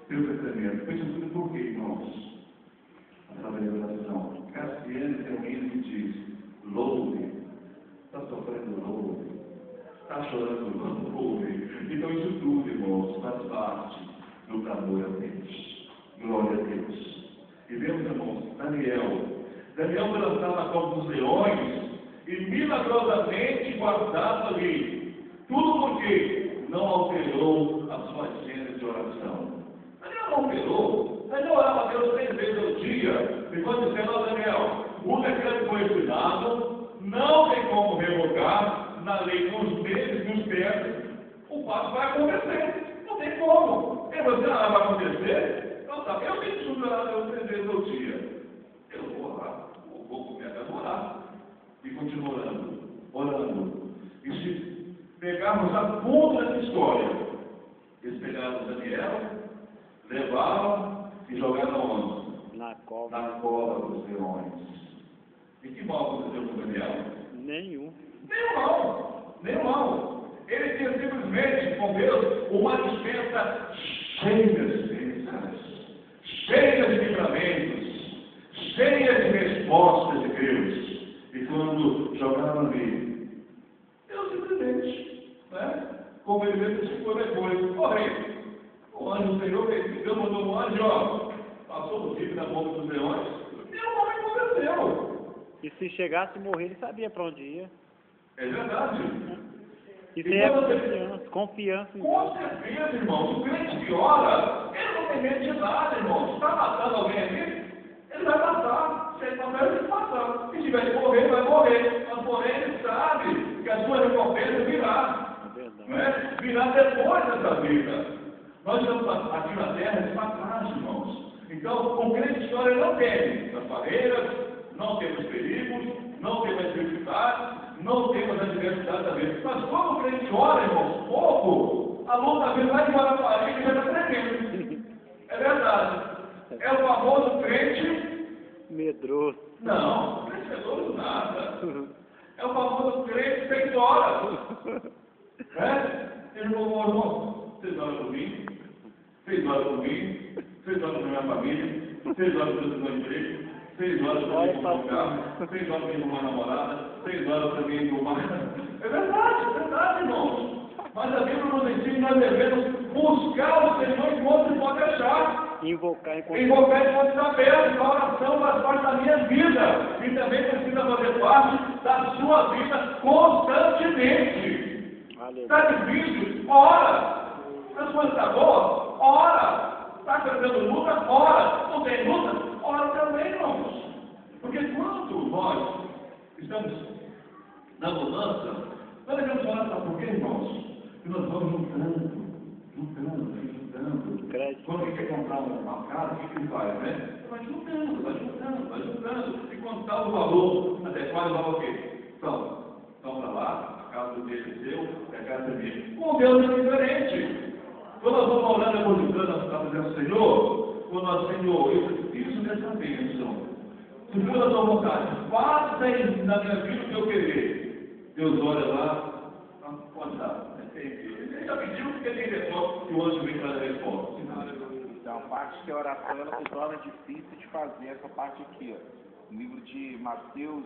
Deus é tremendo. Veja tudo por quê, irmãos? Através da oração. Cassiano termina e diz: louve. Está sofrendo, louve. Está chorando, louve. Então, isso tudo, irmãos, faz parte do clamor a Deus. Glória a Deus. E vemos, irmãos, Daniel foi lançado na cova dos leões e milagrosamente guardado ali. Tudo porque não alterou a sua agenda de oração. Daniel não alterou. Daniel orava a Deus 3 vezes ao dia. E quando dizendo ao Daniel, o decreto foi assinado, não tem como revogar, na lei com os meses e os tempos, o fato vai acontecer. Não tem como. E você vai acontecer? Então tá, eu tenho que estudar a Deus 3 vezes ao dia. Eu vou orar, vou começar a orar. E continuo orando. E se pegarmos a fundo dessa história, eles pegaram Daniel, levaram e jogaram onde? Na cova. Na cova dos leões. E que mal aconteceu com Daniel? Nenhum. Nenhum mal. Ele tinha simplesmente com Deus uma dispensa cheia de bênçãos, cheia de livramentos, cheia de respostas de Deus. E quando jogaram ali, Deus simplesmente, como ele mesmo explicou depois, o anjo do Senhor, Deus mandou um anjo, passou o tipo da boca dos leões, nenhum mal aconteceu. E se chegasse a morrer, ele sabia para onde ia. É verdade. Isso é confiança. Com certeza, irmãos. O crente que ora, ele não tem medo de nada, irmãos. Está matando alguém ali, ele vai matar. Se ele matar, ele vai matar. Se tiver que morrer, vai morrer. Mas, porém, ele sabe que a sua recompensa virá. Virá depois dessa vida. Nós estamos aqui na terra de passagem, irmãos. Então, o crente que ora, ele não teme as barreiras, não teme os perigos, não teme as dificuldades, não temos a diversidade da vida. Mas quando o crente ora, irmãos, pouco, a luta da vida vai embora a parede e vai estar tremendo. É verdade. É o famoso crente medroso. Não, crente medroso nada. É o famoso crente sem horas. Ele falou, irmão, 6 horas por mim, 6 horas por mim, 6 horas por minha família, 6 horas por meu emprego, 6 horas para mim comprar um carro, 6 horas para mim uma namorada, 6 horas para mim tomar. É verdade, irmãos. Mas a Bíblia nos ensina que nós devemos buscar o Senhor enquanto se pode achar. Invocar enquanto está aberto. A oração faz parte da minha vida. E também precisa fazer parte da sua vida constantemente. Está difícil? Ora. A sua está boa? Ora. Está fazendo luta? Ora. Não tem luta? Ora também, irmãos. Porque quando nós estamos na mudança, nós devemos orar, sabe por quê, irmãos? E nós vamos juntando. Crédito. Quando ele quer comprar uma casa, o que ele faz, né? Vai juntando. E quando está o valor adequado, vai o quê? Então para lá, a casa do dele é seu, a casa é minha. Com Deus é diferente. Quando nós vamos orando, depositando, nós estamos dizendo, Senhor, quando nós, Senhor, eu preciso dessa bênção. Segundo a tua vontade, faça na minha vida o que eu querer. Deus olha lá, pode dar. Ele já pediu porque tem resposta que o anjo vem trazer a resposta. Então, a parte que a oração ela se torna difícil de fazer, essa parte aqui, ó. No livro de Mateus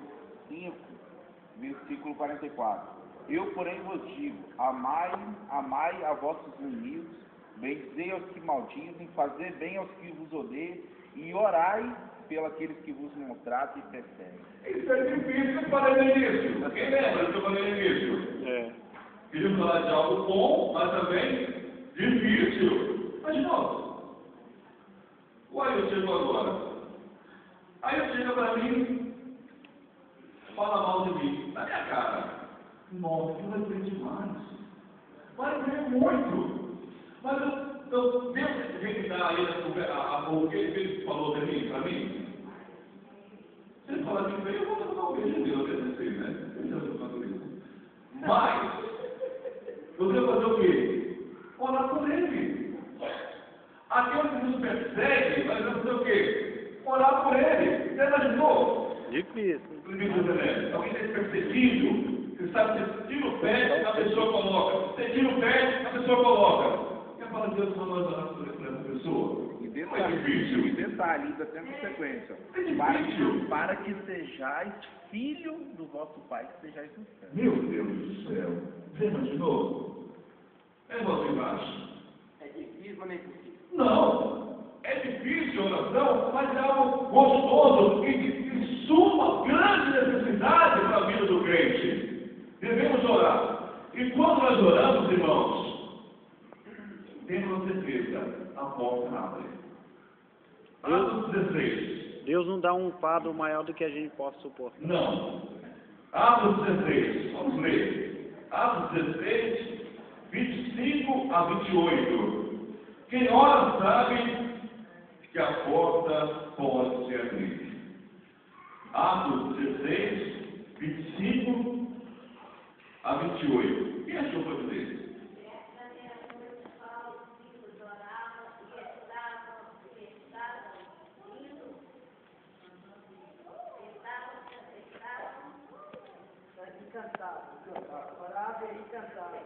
5, versículo 44. Eu, porém, vos digo, amai a vossos inimigos, bendizei aos que maldizem, fazei bem aos que vos odeiam, e orai pelos que vos maltratam e perseguem. Isso é difícil, eu falei no início. Quem lembra do que eu falei no início? É. Queríamos falar de algo bom, mas também difícil. Mas não. O Ailton chegou agora. Aí chega para mim, fala mal de mim, na minha cara. Nossa, que vai ter demais. Vai ter muito. Mas Deus vem me dar aí o que ele falou de mim, para mim. Se ele falar de mim, eu vou dar um beijo de Deus, eu sei, né? Eu já estou falando isso. Mas, eu devo fazer o quê? Orar por ele. Aquele que nos persegue, nós vamos fazer o quê? Orar por ele. Você imaginou? Difícil. Alguém está perseguido. Você sabe, você tira o pé, a pessoa coloca. Você tira o pé, a pessoa coloca. Quer falar de Deus para nós orar por essa pessoa? E É difícil. detalhe, ainda tem consequência. É difícil. Para que sejais filho do vosso Pai, que sejais no céu. Meu Deus do céu. Você imaginou? É voz embaixo. É difícil, mas não é impossível. Não. É difícil a oração, mas é algo gostoso e de suma grande necessidade para a vida do crente. Devemos orar. E quando nós oramos, irmãos, temos certeza, a porta abre. Atos 16. Deus não dá um fardo maior do que a gente possa suportar. Não. Atos 16. Vamos ler. Atos 16, 25 a 28. Quem ora sabe que a porta pode se abrir. Atos 16, 25 a 28. Quem achou para dizer? Orava e cantava.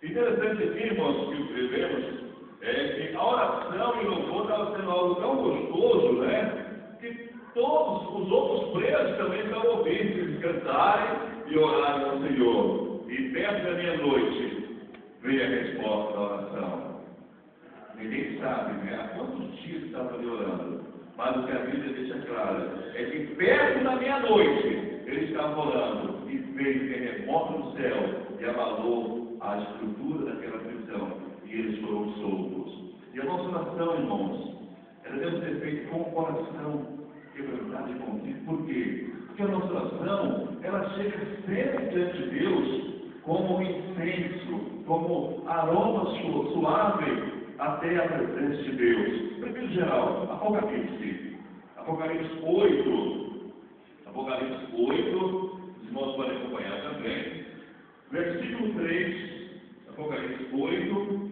Interessante aqui, irmãos, que vivemos, é que a oração e o louvor estava sendo algo tão gostoso, né? Que todos os outros presos também estão ouvindo eles cantarem e orarem ao Senhor. E perto da meia-noite veio a resposta da oração. Ninguém sabe, né? Há quantos dias estava ali orando? Mas o que a Bíblia deixa claro é que perto da meia-noite eles estavam orando e veio terremoto no céu e abalou a estrutura daquela prisão, e eles foram soltos. E a nossa oração, irmãos, ela deve ser feita com o coração quebrantado e contrito. Por quê? Porque a nossa oração, ela chega sempre diante de Deus como um incenso, como aroma suave até a presença de Deus. Primeiro geral, Apocalipse 8, irmãos podem acompanhar também. Versículo 3, Apocalipse 8,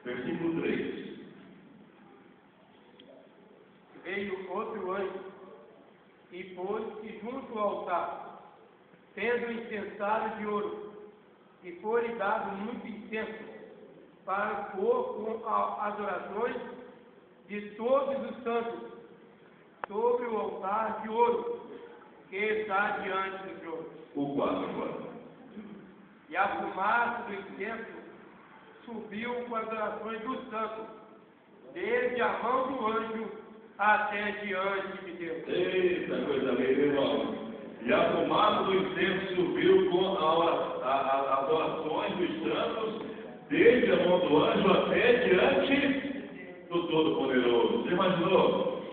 versículo 3. Veio outro anjo e pôs-se junto ao altar, tendo incensário de ouro, e foi-lhe dado muito incenso, para pôr com as orações de todos os santos sobre o altar de ouro que está diante do trono. O 4 agora. E a fumaça do incenso subiu com as orações dos santos, desde a mão do anjo até diante de Deus. Eita, coisa linda, irmão. E a fumaça do incenso subiu com as orações dos santos, desde a mão do anjo até diante do Todo-Poderoso. Você imaginou?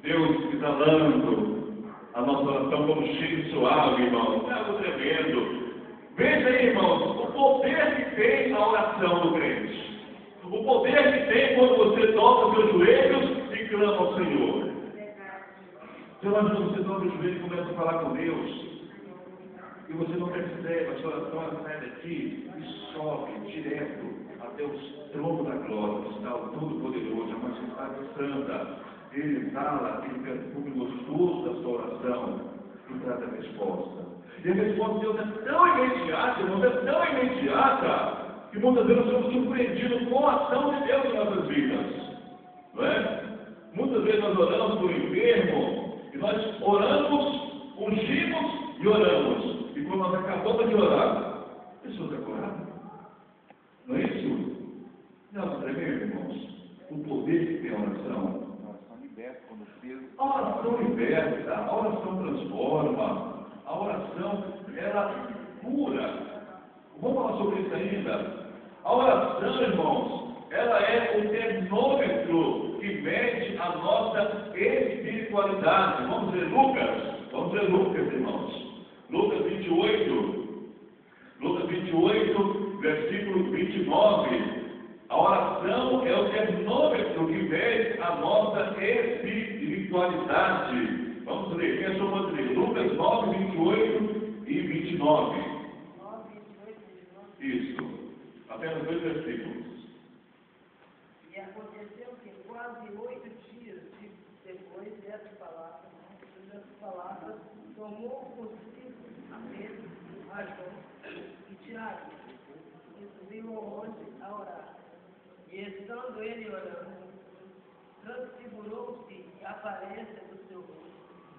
Deus exalando a nossa oração como cheiro suave, irmão. É algo tremendo. Veja aí, irmãos, o poder que tem a oração do crente. O poder que tem quando você dobra os seus joelhos e clama ao Senhor. Você imagina, você dobra os joelhos e começa a falar com Deus. E você não percebe, a sua oração sai daqui e sobe direto até o trono da glória, que está o Todo-Poderoso, a Majestade Santa. Ele exala aquele perfume gostoso da sua oração e traz a resposta. E a resposta de Deus é tão imediata, irmãos, é tão imediata, que muitas vezes nós somos surpreendidos com a ação de Deus em nossas vidas. Não é? Muitas vezes nós oramos por um enfermo, e nós oramos, ungimos e oramos. E quando nós acabamos de orar, a pessoa está curada. Não é isso? Não, tremendo, irmãos. O poder que tem a oração. A oração liberta, a oração transforma, a oração, ela cura. Vamos falar sobre isso ainda. A oração, irmãos, ela é o termômetro que mede a nossa espiritualidade. Vamos ver Lucas, irmãos. Lucas 28, versículo 29. A oração é o termômetro que mede a nossa espiritualidade. Vamos ler, quem achou pode ler? Lucas 9, 28 e 29. 9, 28 e 29. Isso. Apenas 2 versículos. E aconteceu que quase 8 dias depois dessa palavra, tomou consigo a Pedro, a João e Tiago, e subiu ao monte a orar. E estando ele orando, transfigurou-se a aparência do seu rosto,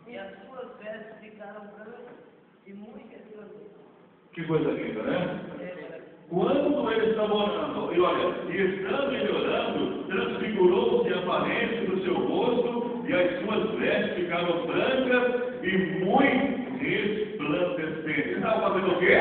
e as suas vestes ficaram brancas e muito resplandecentes. Que coisa linda, né? Quando ele estava orando, e olha, e estando ele orando, transfigurou-se a aparência do seu rosto, e as suas vestes ficaram brancas e muito resplandecentes. Ele estava fazendo o quê?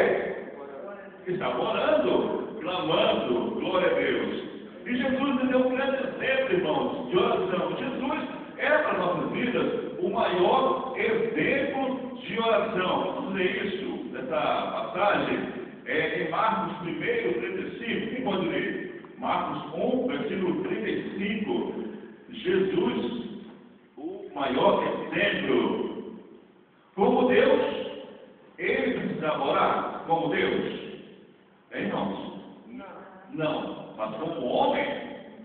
Estava orando, clamando, glória a Deus. E Jesus nos deu um grande exemplo, irmãos, de oração. Jesus é para as nossas vidas o maior exemplo de oração. Vamos ler isso, essa passagem. Em Marcos 1, 35, quem pode ler? Marcos 1, versículo 35. Jesus, o maior exemplo. Como Deus, ele precisava orar como Deus. Irmãos? Não. Mas como homem,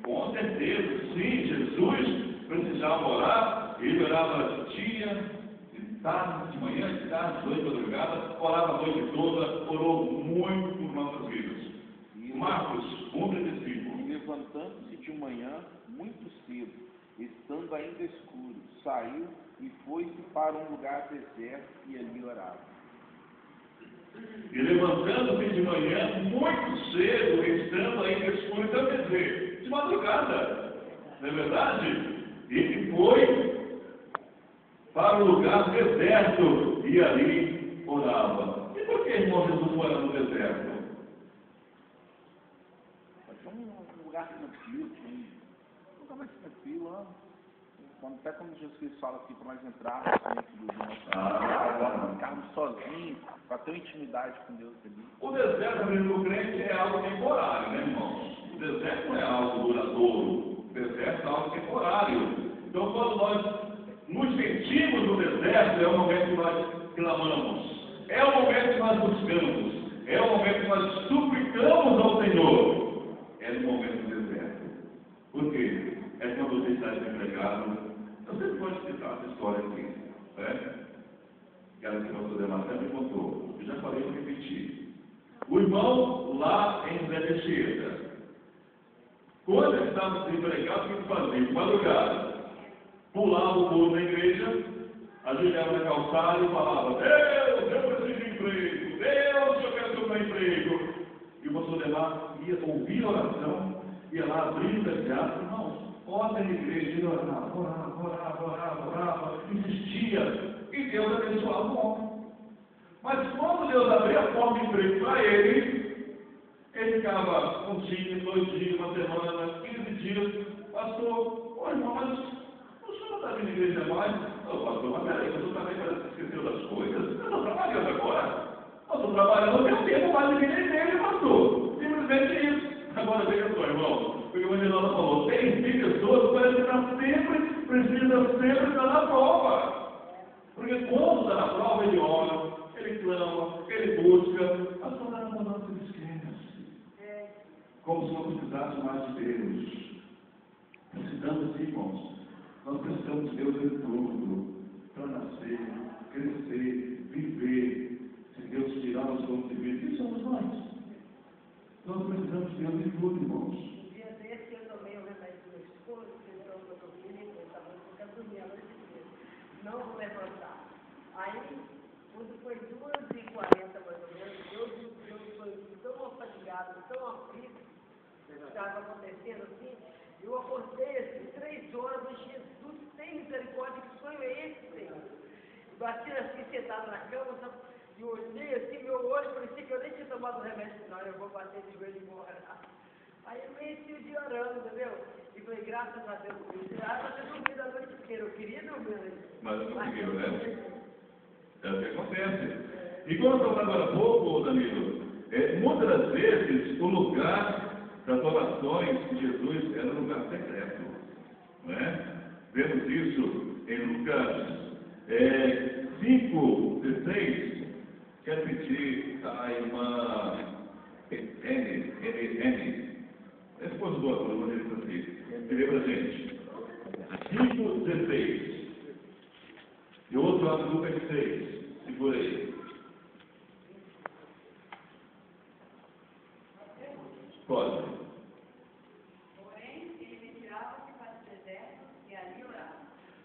com certeza, sim, Jesus precisava orar. Ele orava dia, de tarde, de manhã, de tarde, de noite, de madrugada, orava a noite toda, orou muito por nossas vidas. Marcos 1,35. E levantando-se de manhã, muito cedo, estando ainda escuro, saiu e foi-se para um lugar deserto e ali orava. E levantando-se de manhã, muito cedo, estando ainda escuro, então quer dizer, de madrugada, não é verdade? Ele foi para um lugar deserto e ali orava. E por que, irmão, Jesus foi no deserto? Pode ser um lugar tranquilo, um lugar mais tranquilo, né? Até quando Jesus fala assim, para nós entrarmos dentro do nosso ficarmos sozinhos, para ter uma intimidade com Deus ali. O deserto do crente é algo temporário, né, irmãos? O deserto não é algo duradouro. O deserto é algo temporário. Então, quando nós nos sentimos no deserto, é o momento que nós clamamos. é o momento que nós buscamos, é o momento que nós suplicamos ao Senhor, é no momento do deserto. Por quê? É quando você está desempregado. Você pode citar essa história aqui, né? Aquela que o pastor Demarcano me contou. Eu já falei, vou repetir. O irmão lá em Zé Teixeira, quando ele estava desempregado, o que ele fazia? Madrugada, pulava o muro da igreja, ajoelhava na calçada e falava: Deus, eu preciso de emprego, Deus, eu quero tomar emprego. E o pastor Demar ia ouvir a oração, ia lá abrir o cadeado, irmãos, ora na igreja, ele orava, insistia, e Deus abençoava o homem. Mas quando Deus abria a porta de emprego para ele ficava um dia, 2 dias, uma semana, 15 dias, pastor, ô irmão, mas o senhor não está vindo à igreja mais? Ô pastor, mas peraí, o senhor também parece que esqueceu das coisas. Eu estou trabalhando agora. Eu estou trabalhando, não tenho tempo mais de vir à igreja, pastor. Simplesmente isso. Agora veja só, irmão, porque o Evangelho falou, tem pessoas que parecem que precisam sempre estar na prova. Porque quando está na prova, ele ora, ele clama, ele busca, a sua namorada se esquece. Como se não precisasse mais de Deus. Precisamos, irmãos. Nós precisamos de Deus em tudo. Para nascer, crescer, viver. Se Deus tirar os dons de vida, quem somos nós? Nós precisamos de Deus em tudo, irmãos. Um dia desse eu tomei o remédio do meu esposo, que eu estou dormindo, eu estava dormindo a noite inteira. Não vou levantar. Aí, quando foi 2h40 mais ou menos, eu fui tão afadigado, tão aflito, estava acontecendo assim, eu acordei assim, 3 horas, mas Jesus tem misericórdia, que sonho é esse, Senhor? Bati assim, sentado na cama, sabe? E olhei assim, meu olho parecia que eu nem tinha tomado o remédio, não, eu vou bater de joelho e vou orar. Aí eu amanheci o dia orando, entendeu? E falei, graças a Deus por isso. Ah, você dormiu a noite inteira, eu queria dormir, né? Mas não conseguiu, né? É o que acontece. E como eu falava agora há pouco, Danilo, muitas das vezes o lugar das orações de Jesus era um lugar secreto. Né? Vemos isso em Lucas 5:16. Quero pedir a irmã N. Esposa do autor, vou ler para você. Lê para a gente. 5:16. E o outro lado do Lucas 6. Segura aí. Pode. Porém, ele retirava-se para o deserto e ali orava.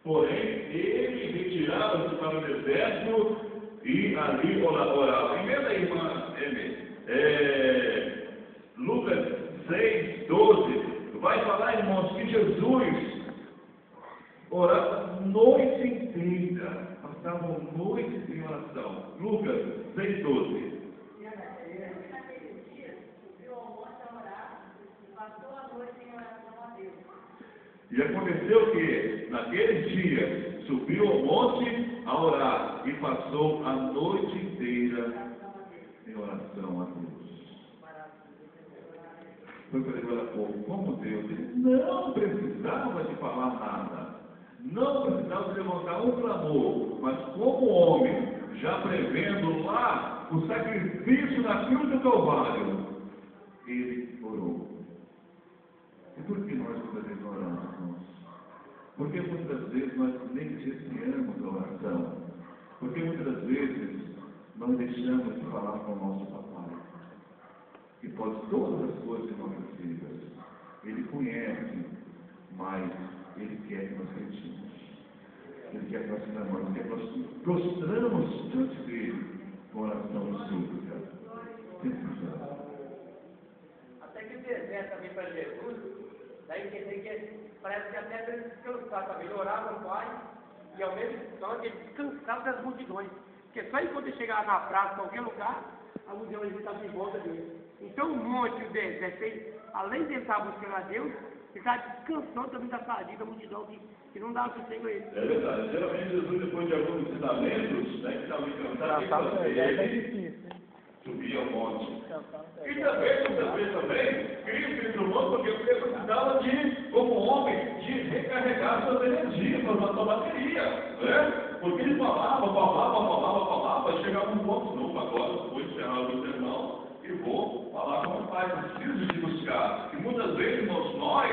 Porém, ele retirava-se para o deserto e ali orava. Emenda aí, irmã Lucas 6:12. Vai falar, irmãos, que Jesus orava noite inteira. Passavam noite em oração. Lucas 6:12. E naquele dia, subiu ao monte a orar e passou a noite em oração a Deus. E aconteceu que, naquele dia, subiu ao monte a orar e passou a noite inteira em oração a Deus. Foi para ele agora há pouco, como Deus, ele não precisava de falar nada, não precisava de levantar um clamor, mas como homem, já prevendo lá o sacrifício na cruz do Calvário, ele orou. E por que nós muitas vezes oramos, irmãos? Porque muitas vezes nós negligenciamos a oração. Porque muitas vezes nós deixamos de falar com o nosso papai, que pode todas as coisas em nossas vidas. Ele conhece, mas ele quer que nós cresçamos. Ele quer que nós clamamos, ele quer que nós prostramos diante dele com oração e súplica. Até que o deserto também para Jesus, daí quer dizer que parece que até para ele descansar também. Ele orava no Pai e ao mesmo tempo ele descansava das multidões. Porque só enquanto ele chegava na praça, em qualquer lugar, a multidão estava em volta dele. Então o monte, o deserto, além de ele estar buscando a Deus, ele está descansando também da fadiga da multidão que não dá sossego a ele. É verdade. Geralmente Jesus, depois de alguns ensinamentos, né, que estava encantado, subia ao monte. E também, muitas vezes também, Cristo subiu ao monte porque ele precisava de, como homem, de recarregar suas energias, sua bateria. Né? Porque ele falava, e chegava um ponto preciso de buscar. E muitas vezes, irmãos, nós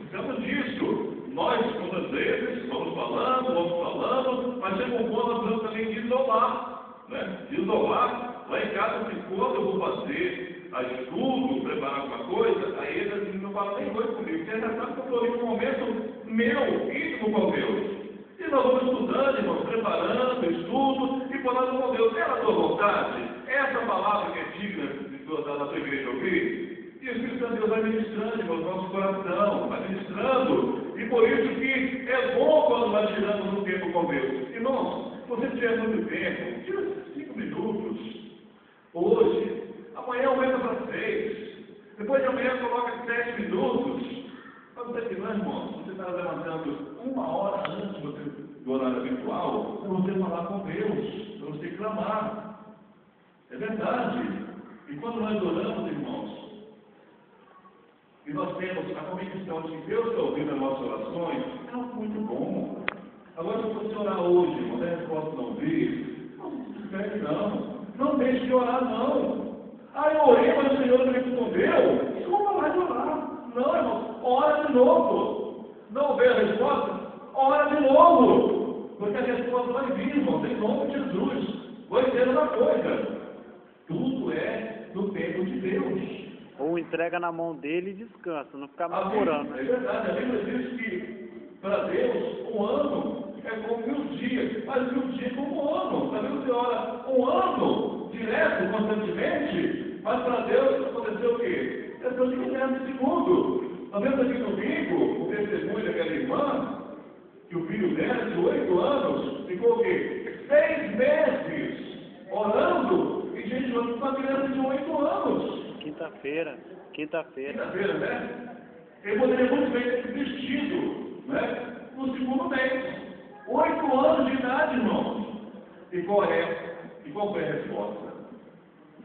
estamos disso. Nós, muitas vezes, vamos falando, mas chega um ponto nós precisamos também de isolar. Né? De isolar. Lá em casa, se quando eu vou fazer a estudo, preparar alguma coisa, aí ele assim, não fala nem coisa comigo. Você já sabe que eu estou em um momento meu, íntimo com Deus. E nós vamos estudando, irmãos, preparando, estudo e falando com Deus. É a tua vontade? Essa palavra que é digna da tua igreja ouvir? E o Espírito Santo Deus vai ministrando, irmãos, nosso coração, vai ministrando. E por isso que é bom quando nós tiramos um tempo com Deus. Irmãos, se você tiver muito tempo, tira 5 minutos. Hoje, amanhã aumenta para 6. Depois de amanhã coloca 7 minutos. Para você que não, irmãos, você está levantando 1 hora antes do horário habitual, para você falar com Deus, para você clamar. É verdade. E quando nós oramos, irmãos, e nós temos a convicção de que Deus está ouvindo as nossas orações, é algo muito bom. Agora, se você orar hoje, irmão, a resposta não vir, não se desespere, não. Não deixe de orar, não. Ah, eu orei, mas o Senhor não me respondeu. Desculpa mais de orar. Não, irmão, ora de novo. Não veio a resposta? Ora de novo. Porque a resposta vai vir, irmão, em nome de Jesus. Vou dizer uma coisa. Tudo é no tempo de Deus. Ou entrega na mão dele e descansa, não ficar namorando. É verdade, a Bíblia diz que para Deus 1 ano é como 1000 dias, mas 1000 dias é como 1 ano. Para Deus você ora 1 ano, direto, constantemente, mas para Deus aconteceu o quê? É Deus que quer no segundo. Nós vemos aqui no domingo o testemunho daquela irmã, que o filho dela, de 8 anos, ficou o quê? 6 meses orando, e gente, orando com uma criança de 8 anos. Quinta-feira. Quinta-feira, né? Ele poderia muito bem ter desistido, né? No segundo mês. 8 anos de idade, irmãos. E qual foi a resposta?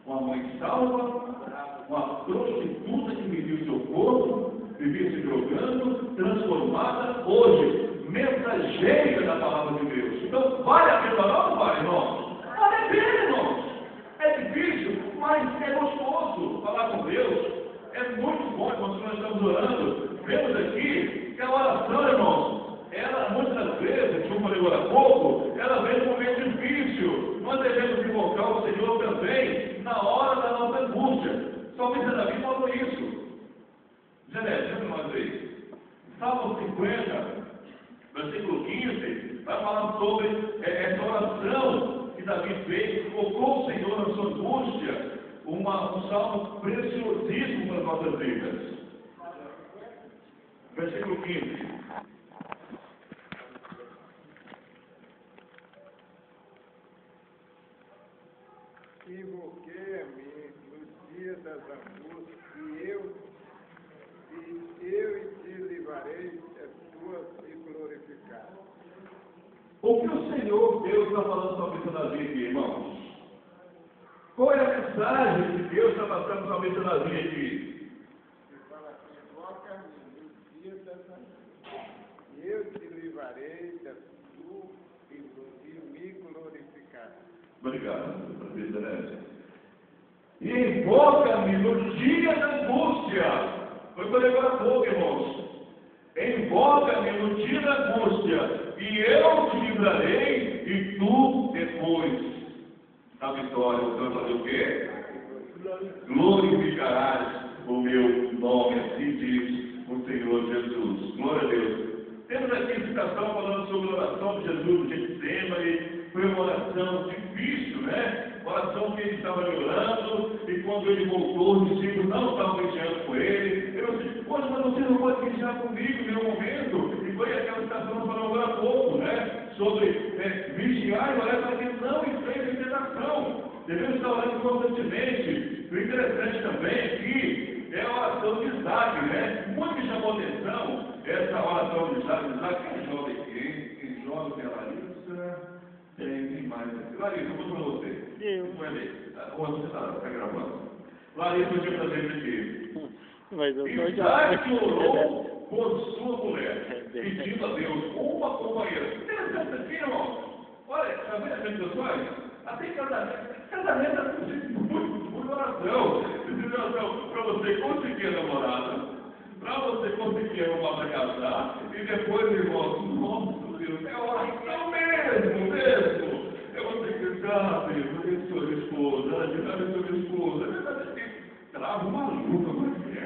Uma mãe salva, uma prostituta que mediu seu corpo, vivia se drogando, transformada, hoje, mensageira da palavra de Deus. Então, vale a pena orar ou não vale, irmãos? Vale a pena, irmãos. É difícil, mas é gostoso falar com Deus. É muito bom quando nós estamos orando. Vemos aqui que a oração, irmãos, ela muitas vezes, como eu falei agora há pouco, ela vem num momento difícil. Nós devemos invocar o Senhor também na hora da nossa angústia. Somente Davi falou isso. Genésio, deixa eu mais aí. Salmo 50, versículo 15, vai falar sobre essa oração que Davi fez, colocou o Senhor na sua angústia, um salmo preciosíssimo para as nossas vidas. Versículo 15. Invoquei a mim no dia das angústias, e eu te livrarei, és tua e glorificado. O que o Senhor Deus está falando sobre isso na vida, irmãos? Qual é a mensagem que Deus está passando sobre isso na vida aqui? Ele fala assim: invoca a mim no dia das angústias, e eu te livrarei das tuas e me glorificarei. Obrigado, professor Genésio. Invoca-me no dia da angústia. Foi por agora há pouco, irmãos. Invoca-me no dia da angústia, e eu te livrarei, e tu, depois da vitória, você vai fazer o quê? Glorificarás o meu nome, assim diz o Senhor Jesus. Glória a Deus. Temos aqui a citação falando sobre a oração de Jesus de Getsemane. Foi uma oração difícil, né? Uma oração que ele estava orando, e quando ele voltou, os discípulos não estavam vigiando com ele. Eu disse: poxa, mas você não pode vigiar comigo em nenhum momento. E foi aquela citação que falou agora há pouco, né? Sobre vigiar e orar para que não enfrente tentação. Devemos estar orando constantemente. O interessante também é que é a oração de Isaac, né? Muito me chamou a atenção essa oração de Isaac. Isaac é jovem aqui, quem jovem é Larissa. Tem mais aqui. Larissa, eu vou para você. Eu. Onde você está gravando? Larissa, eu tinha prazer aqui. Mas eu sou Isaac orou por sua mulher, pedindo a Deus uma companheira. Interessante aqui, irmão. Olha, está vendo as pessoas? Até casamento é muito oração. Precisa para você conseguir a namorada, para você conseguir arrumar para casar, e depois, irmãos, nossa Deus, é oração mesmo. É você que sabe, abençoa minha esposa, abençoa minha esposa. É verdade que trava uma luta, mas é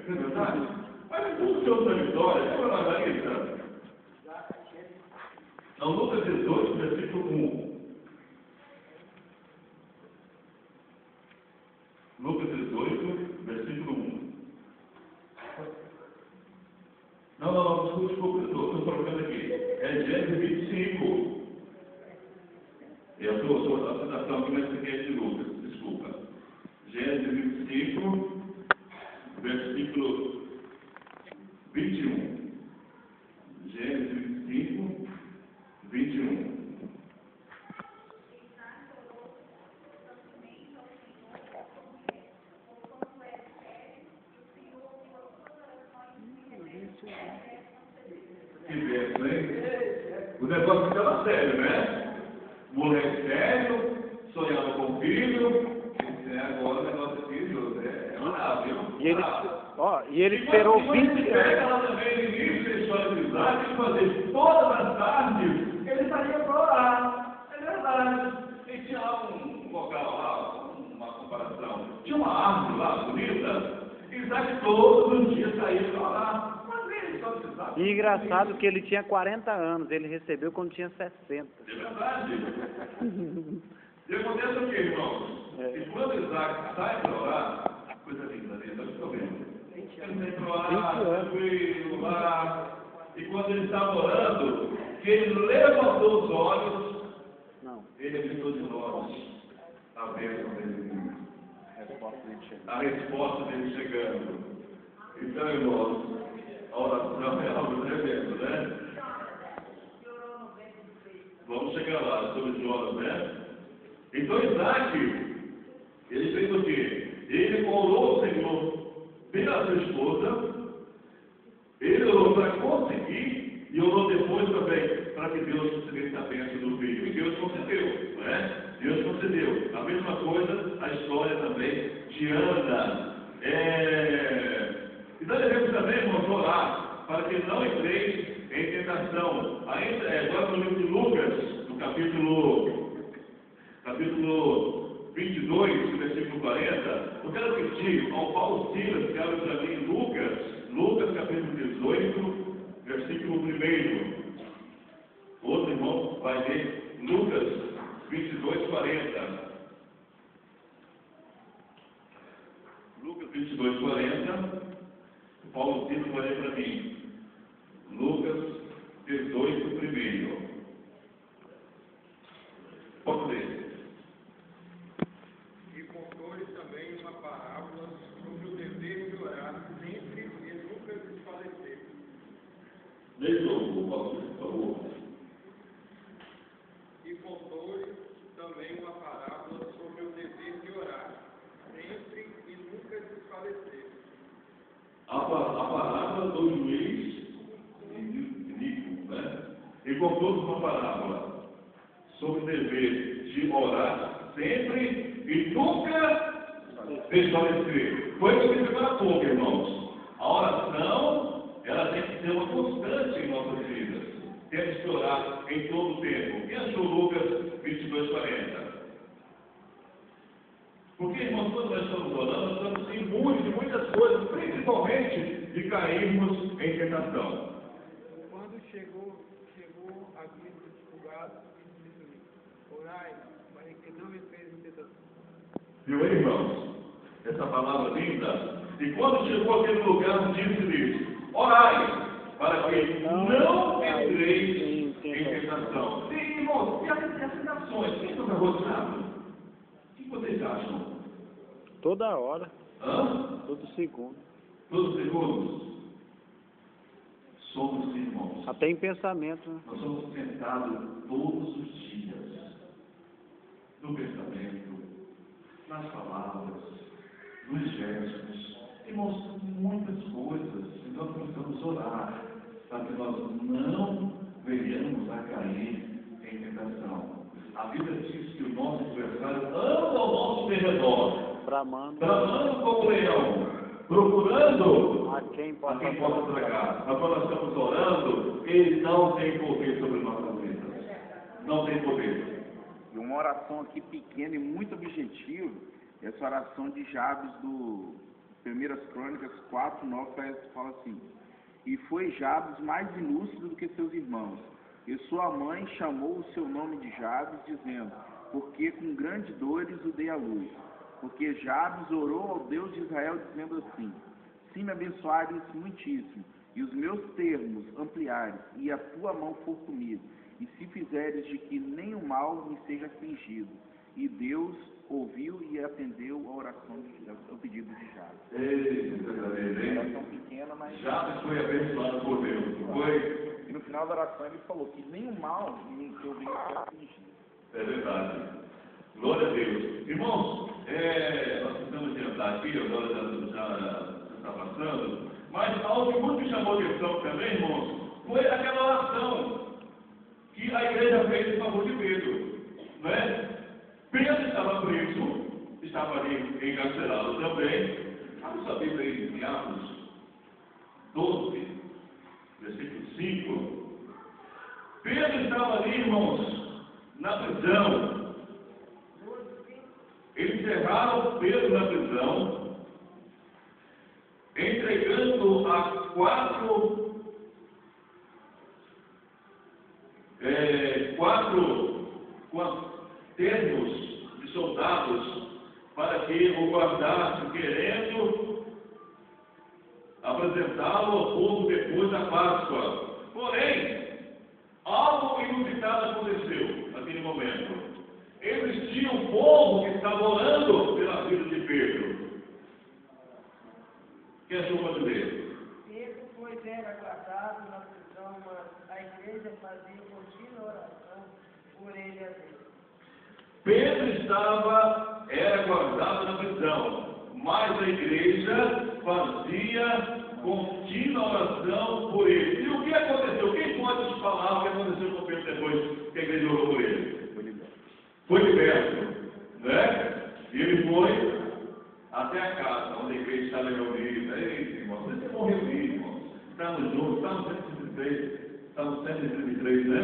verdade. Mas tudo seu território, é uma Margarida. Não, Lucas 18, versículo 1. Lucas 18, versículo 1. Não, desculpa, estou colocando aqui. É Gênesis 25. Eu estou a citação que nessa aqui é de Lucas, desculpa. Gênesis 25, versículo 21. Gênesis 25, 21. Que verso, hein? O negócio ficava sério, né? Moleque sério, sonhava com filho. Agora o negócio aqui, José, é orar, viu? E ele esperou 20 anos. Ela também, no início da história de Isaac, ele fazia todas as tardes, ele saía para orar. É verdade. E tinha lá um local lá, uma comparação. Tinha uma árvore lá, bonita. Isaac todos os dias saía para orar. E engraçado que ele tinha 40 anos, ele recebeu quando tinha 60. É verdade. E acontece o que, irmãos? E quando Isaac sai para orar, coisa linda, está vendo? Ele sai para orar, tranquilo, lá. E quando ele estava orando, que ele levantou os olhos, ele avistou de nós a bênção dele. A resposta dele chegando. Então, irmãos, a oração é algo tremendo, né? Vamos chegar lá, sobre Jonas, né? Então Isaac, ele fez o quê? Ele orou ao Senhor pela sua esposa, ele orou para conseguir, e orou depois também, para que Deus concedesse a bênção do filho. E Deus concedeu, não é? Deus concedeu. A mesma coisa, a história também de Ana. E nós devemos também, irmãos, orar para que não entreis em tentação. Agora no livro de Lucas, no capítulo 22, versículo 40, eu quero pedir ao Paulo Silas que abre para mim Lucas capítulo 18, versículo 1. Outro irmão vai ler Lucas 22, 40. Lucas 22, 40. Paulo Silas vai ler para mim. Lucas 18, 1. Pode ler. E contou-lhe também uma parábola sobre o dever de orar sempre e nunca desfalecer. Leia de novo, Paulo, por favor. E contou-lhe também uma parábola sobre o dever de orar sempre e nunca desfalecer. A parábola do juiz Nico, né? E contou-nos uma parábola sobre o dever de orar sempre e nunca desfalecer. Foi o que eu disse agora há pouco, irmãos. A oração, ela tem que ser uma constante em nossas vidas. Temos que orar em todo o tempo. Quem achou Lucas 22, 40? Porque, irmãos, quando nós estamos orando, nós estamos imunes de muitas coisas, principalmente de cairmos em tentação. Quando chegou aqui do dificuldade, ele disse: orai, para que não entreis em tentação. Viu aí, irmãos? Essa palavra linda. E quando chegou aquele lugar, disse-lhes: orai, para que não entreis em tentação. Sim, irmãos, e as tentações? Quem está rodeado? O que vocês acham? Toda hora, Hã? todo segundo. Todos os segundos? Somos irmãos. Até em pensamento, né? Nós somos tentados todos os dias. No pensamento, nas palavras, nos gestos. Irmãos, muitas coisas. Então nós precisamos orar para que nós não venhamos a cair em tentação. A Bíblia diz que o nosso adversário anda ao nosso derredor, bramando como leão, procurando a quem a possa quem possa tragar. Mas quando nós estamos orando, ele não tem poder sobre nossas vidas. Não tem poder. E uma oração aqui pequena e muito objetiva, essa oração de Jabes do 1 Crônicas 4:9 fala assim: e foi Jabes mais ilústrido do que seus irmãos, e sua mãe chamou o seu nome de Jabes, dizendo, porque com grandes dores o dei à luz. Porque Jabes orou ao Deus de Israel, dizendo assim: se me abençoares muitíssimo, e os meus termos ampliares, e a tua mão for comigo, e se fizeres de que nenhum mal me seja afligido. E Deus ouviu e atendeu a oração, ao pedido de Jabes. Uma oração pequena, mas... Jabes foi abençoado por Deus, não foi? E no final da oração ele falou que nenhum mal me obriga a ser afligido. É verdade. Glória a Deus. Irmãos, nós precisamos adiantar aqui, agora já está passando, mas algo que muito me chamou a atenção também, irmãos, foi aquela oração que a igreja fez em favor de Pedro. Não é? Pedro estava preso, estava ali encarcerado também. Abre sua Bíblia aí em Atos 12, versículo 5. Pedro estava ali, irmãos, na prisão. Eles encerraram Pedro na prisão, entregando a quatro termos de soldados para que o guardassem, querendo apresentá-lo ao povo depois da Páscoa. Porém, algo inusitado aconteceu naquele momento. Eles tinham um povo que estava orando pela vida de Pedro. Quem achou pode ler? Pedro, pois, era guardado na prisão, mas a igreja fazia contínua oração por ele a Deus. Pedro era guardado na prisão, mas a igreja fazia contínua oração por ele. E o que aconteceu? Quem pode te falar o que aconteceu com Pedro depois que a igreja orou por ele? Foi liberto, né? E ele foi até a casa, onde a igreja estava reunida. Ei, irmãos, vocês estão reunidos, irmãos. Estamos juntos, estamos 133, estamos 133, né?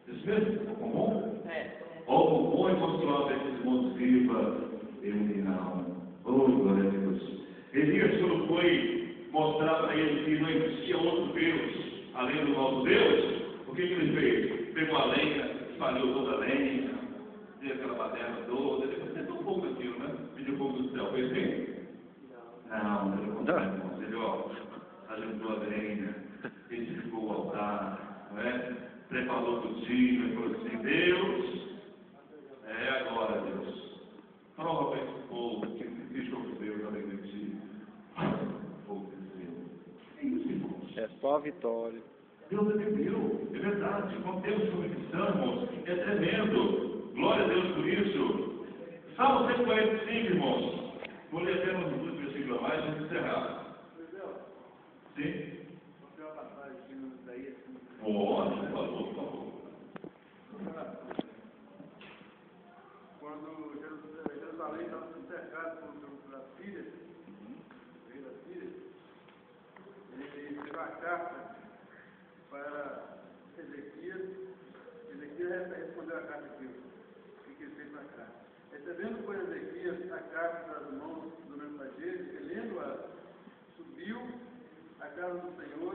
Isso mesmo? O comum? Ó, o comum é consolar esses irmãos viva e unirão. Oh, glória a Deus. Elias, quando foi mostrar para ele que não existia outro Deus além do nosso Deus, o que ele fez? Pegou a lenha, espalhou toda a lenha, deu aquela baderna toda, depois tentou um pouco aquilo, né? Pediu um pouco do céu. Fez bem? Não, pelo contrário, irmãos. Ele, ajuntou a lenha, edificou o altar, não é? Preparou tudinho e falou assim: Deus, agora, Deus, prova para esse povo que existe outro Deus além de ti. Fogo de Deus. É isso, irmãos. é só vitória. Deus atendeu, é verdade. Quando temos convicção, irmãos, é tremendo. Glória a Deus por isso. Salmo 145, irmãos. Vou ler apenas uns 2 versículos a mais e vamos encerrar. Sim? Pode, por favor. Quando Jerusalém estava sendo cercada pela Síria, rei da Síria, ele deu uma carta para Ezequias. Ezequias respondeu a carta aqui. O que ele fez na carta? Recebendo por Ezequias a carta das mãos do mensageiro, e lendo-a, subiu à casa do Senhor,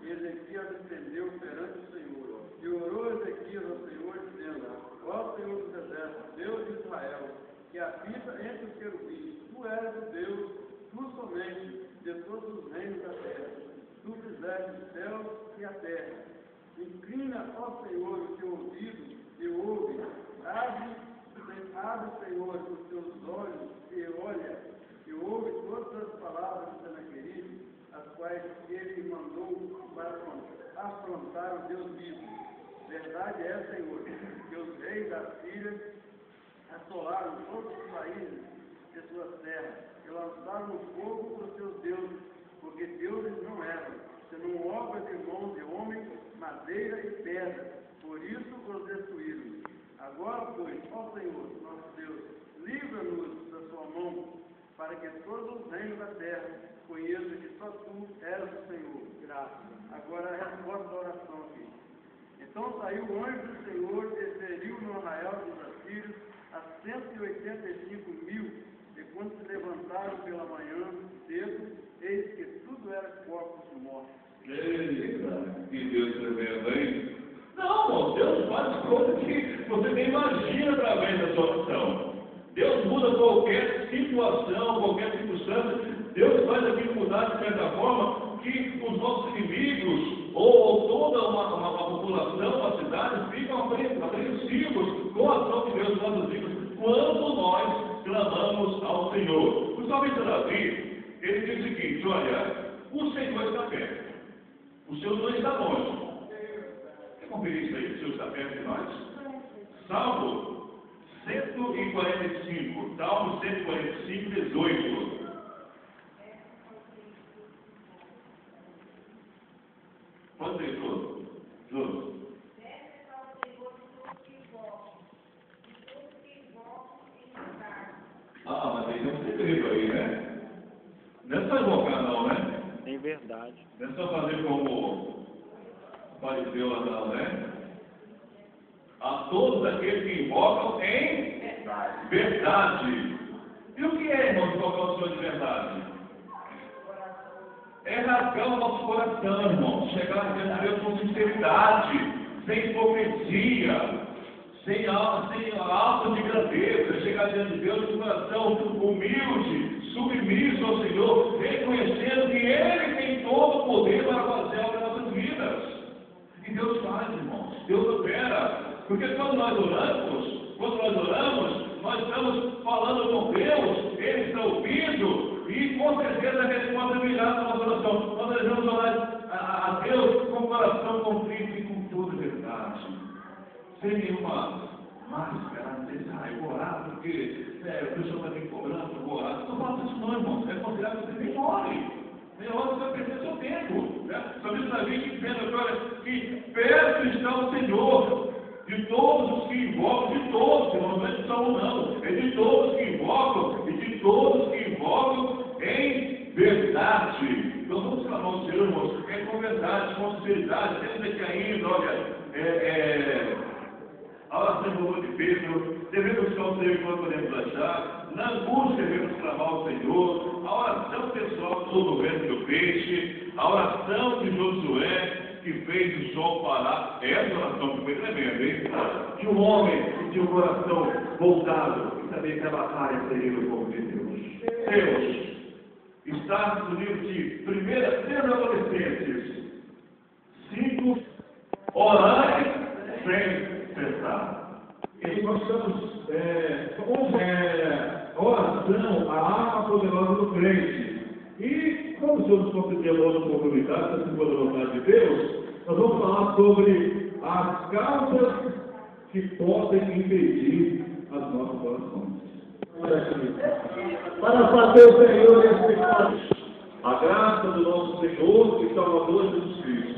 e Ezequias estendeu perante o Senhor. E orou Ezequias ao Senhor, dizendo: ó Senhor dos exércitos, Deus de Israel, que habita entre os querubins, tu és o Deus, tu somente, de todos os reinos da terra. Tu fizeste os céus e a terra. Inclina, ó Senhor, o teu ouvido e ouve. Abre, Senhor, os teus olhos e olha, e ouve todas as palavras de Senaqueribe, as quais ele mandou para afrontar o Deus vivo. Verdade é, Senhor, que os reis da Síria assolaram todos os países de suas terras e lançaram o fogo para os seus deuses, porque deuses não eram, senão obras de mãos de homens, madeira e pedra. Por isso os destruíram. Agora, pois, ó Senhor, nosso Deus, livra-nos da sua mão, para que todos os reinos da terra conheçam que só tu eras o Senhor. Graças. Agora a resposta da oração aqui. Então saiu o anjo do Senhor e feriu no arraial dos assírios a 185.000, e quando se levantaram pela manhã cedo, eis que tudo era corpos mortos. Eita, que Deus tremendo, hein? Não, Deus faz coisas que você nem imagina através da sua oração. Deus muda qualquer situação, qualquer circunstância. Deus faz aquilo mudar de certa forma que os nossos inimigos ou toda uma população, uma cidade, ficam apreensivos com a ação de Deus nos nossos vidas quando nós clamamos ao Senhor. O salmista Davi, ele diz o seguinte: olha, o Senhor está perto, o Senhor não está longe. Quer conferir isso aí? O Senhor está perto de nós? Salmo 145, Salmo 145, 18. Pode ser, Jô. Ah, mas aí tem um segredo aí, né? Não é só invocar não, né? Em verdade. Não é só fazer como o fariseu lá não, né? A todos aqueles que invocam em verdade. E o que é, irmão, invocar o Senhor de verdade? É rasgar o nosso coração, irmão. Chegar diante de Deus com sinceridade, sem hipocrisia, sem alta de grandeza. Chegar diante de Deus com o coração humilde, submisso ao Senhor, reconhecendo que Ele tem todo o poder para fazer algo nas nossas vidas. E Deus faz, irmãos. Deus opera. Porque quando nós oramos, nós estamos falando com Deus, Ele está ouvindo, e com certeza a resposta virá na nossa oração. Nós devemos orar a Deus com o coração contrito e com toda verdade. Sem nenhuma máscara, eu vou orar porque o pessoal está me cobrando, eu vou orar. Não faça isso não, irmão. É considerado que você nem ore. Nem ore, você vai perder seu tempo. Só diz na vida que vendo agora que perto está o Senhor. De todos os que invocam, de todos, não é de só um não, é de todos que invocam e de todos que invocam em verdade. Então vamos clamar ao Senhor, irmãos, com verdade, com sinceridade, temos aqui ainda, olha, a oração em favor de Pedro, devemos buscar o Senhor enquanto podemos achar, na angústia devemos clamar ao Senhor, a oração pessoal sobre o vento do peixe, a oração de Josué, que fez o sol parar, essa oração que foi tremenda, hein? De um homem que tinha o coração voltado e sabia que a batalha seria do povo de Deus. Deus está no livro de 1 Tessalonicenses 5, orai sem cessar. E nós estamos oração, a arma poderosa do crente. E, como o Senhor nos concedeu a nossa oportunidade, assim for a vontade de Deus, nós vamos falar sobre as causas que podem impedir as nossas orações. Para fazer o Senhor esse a graça do nosso Senhor e Salvador Jesus Cristo,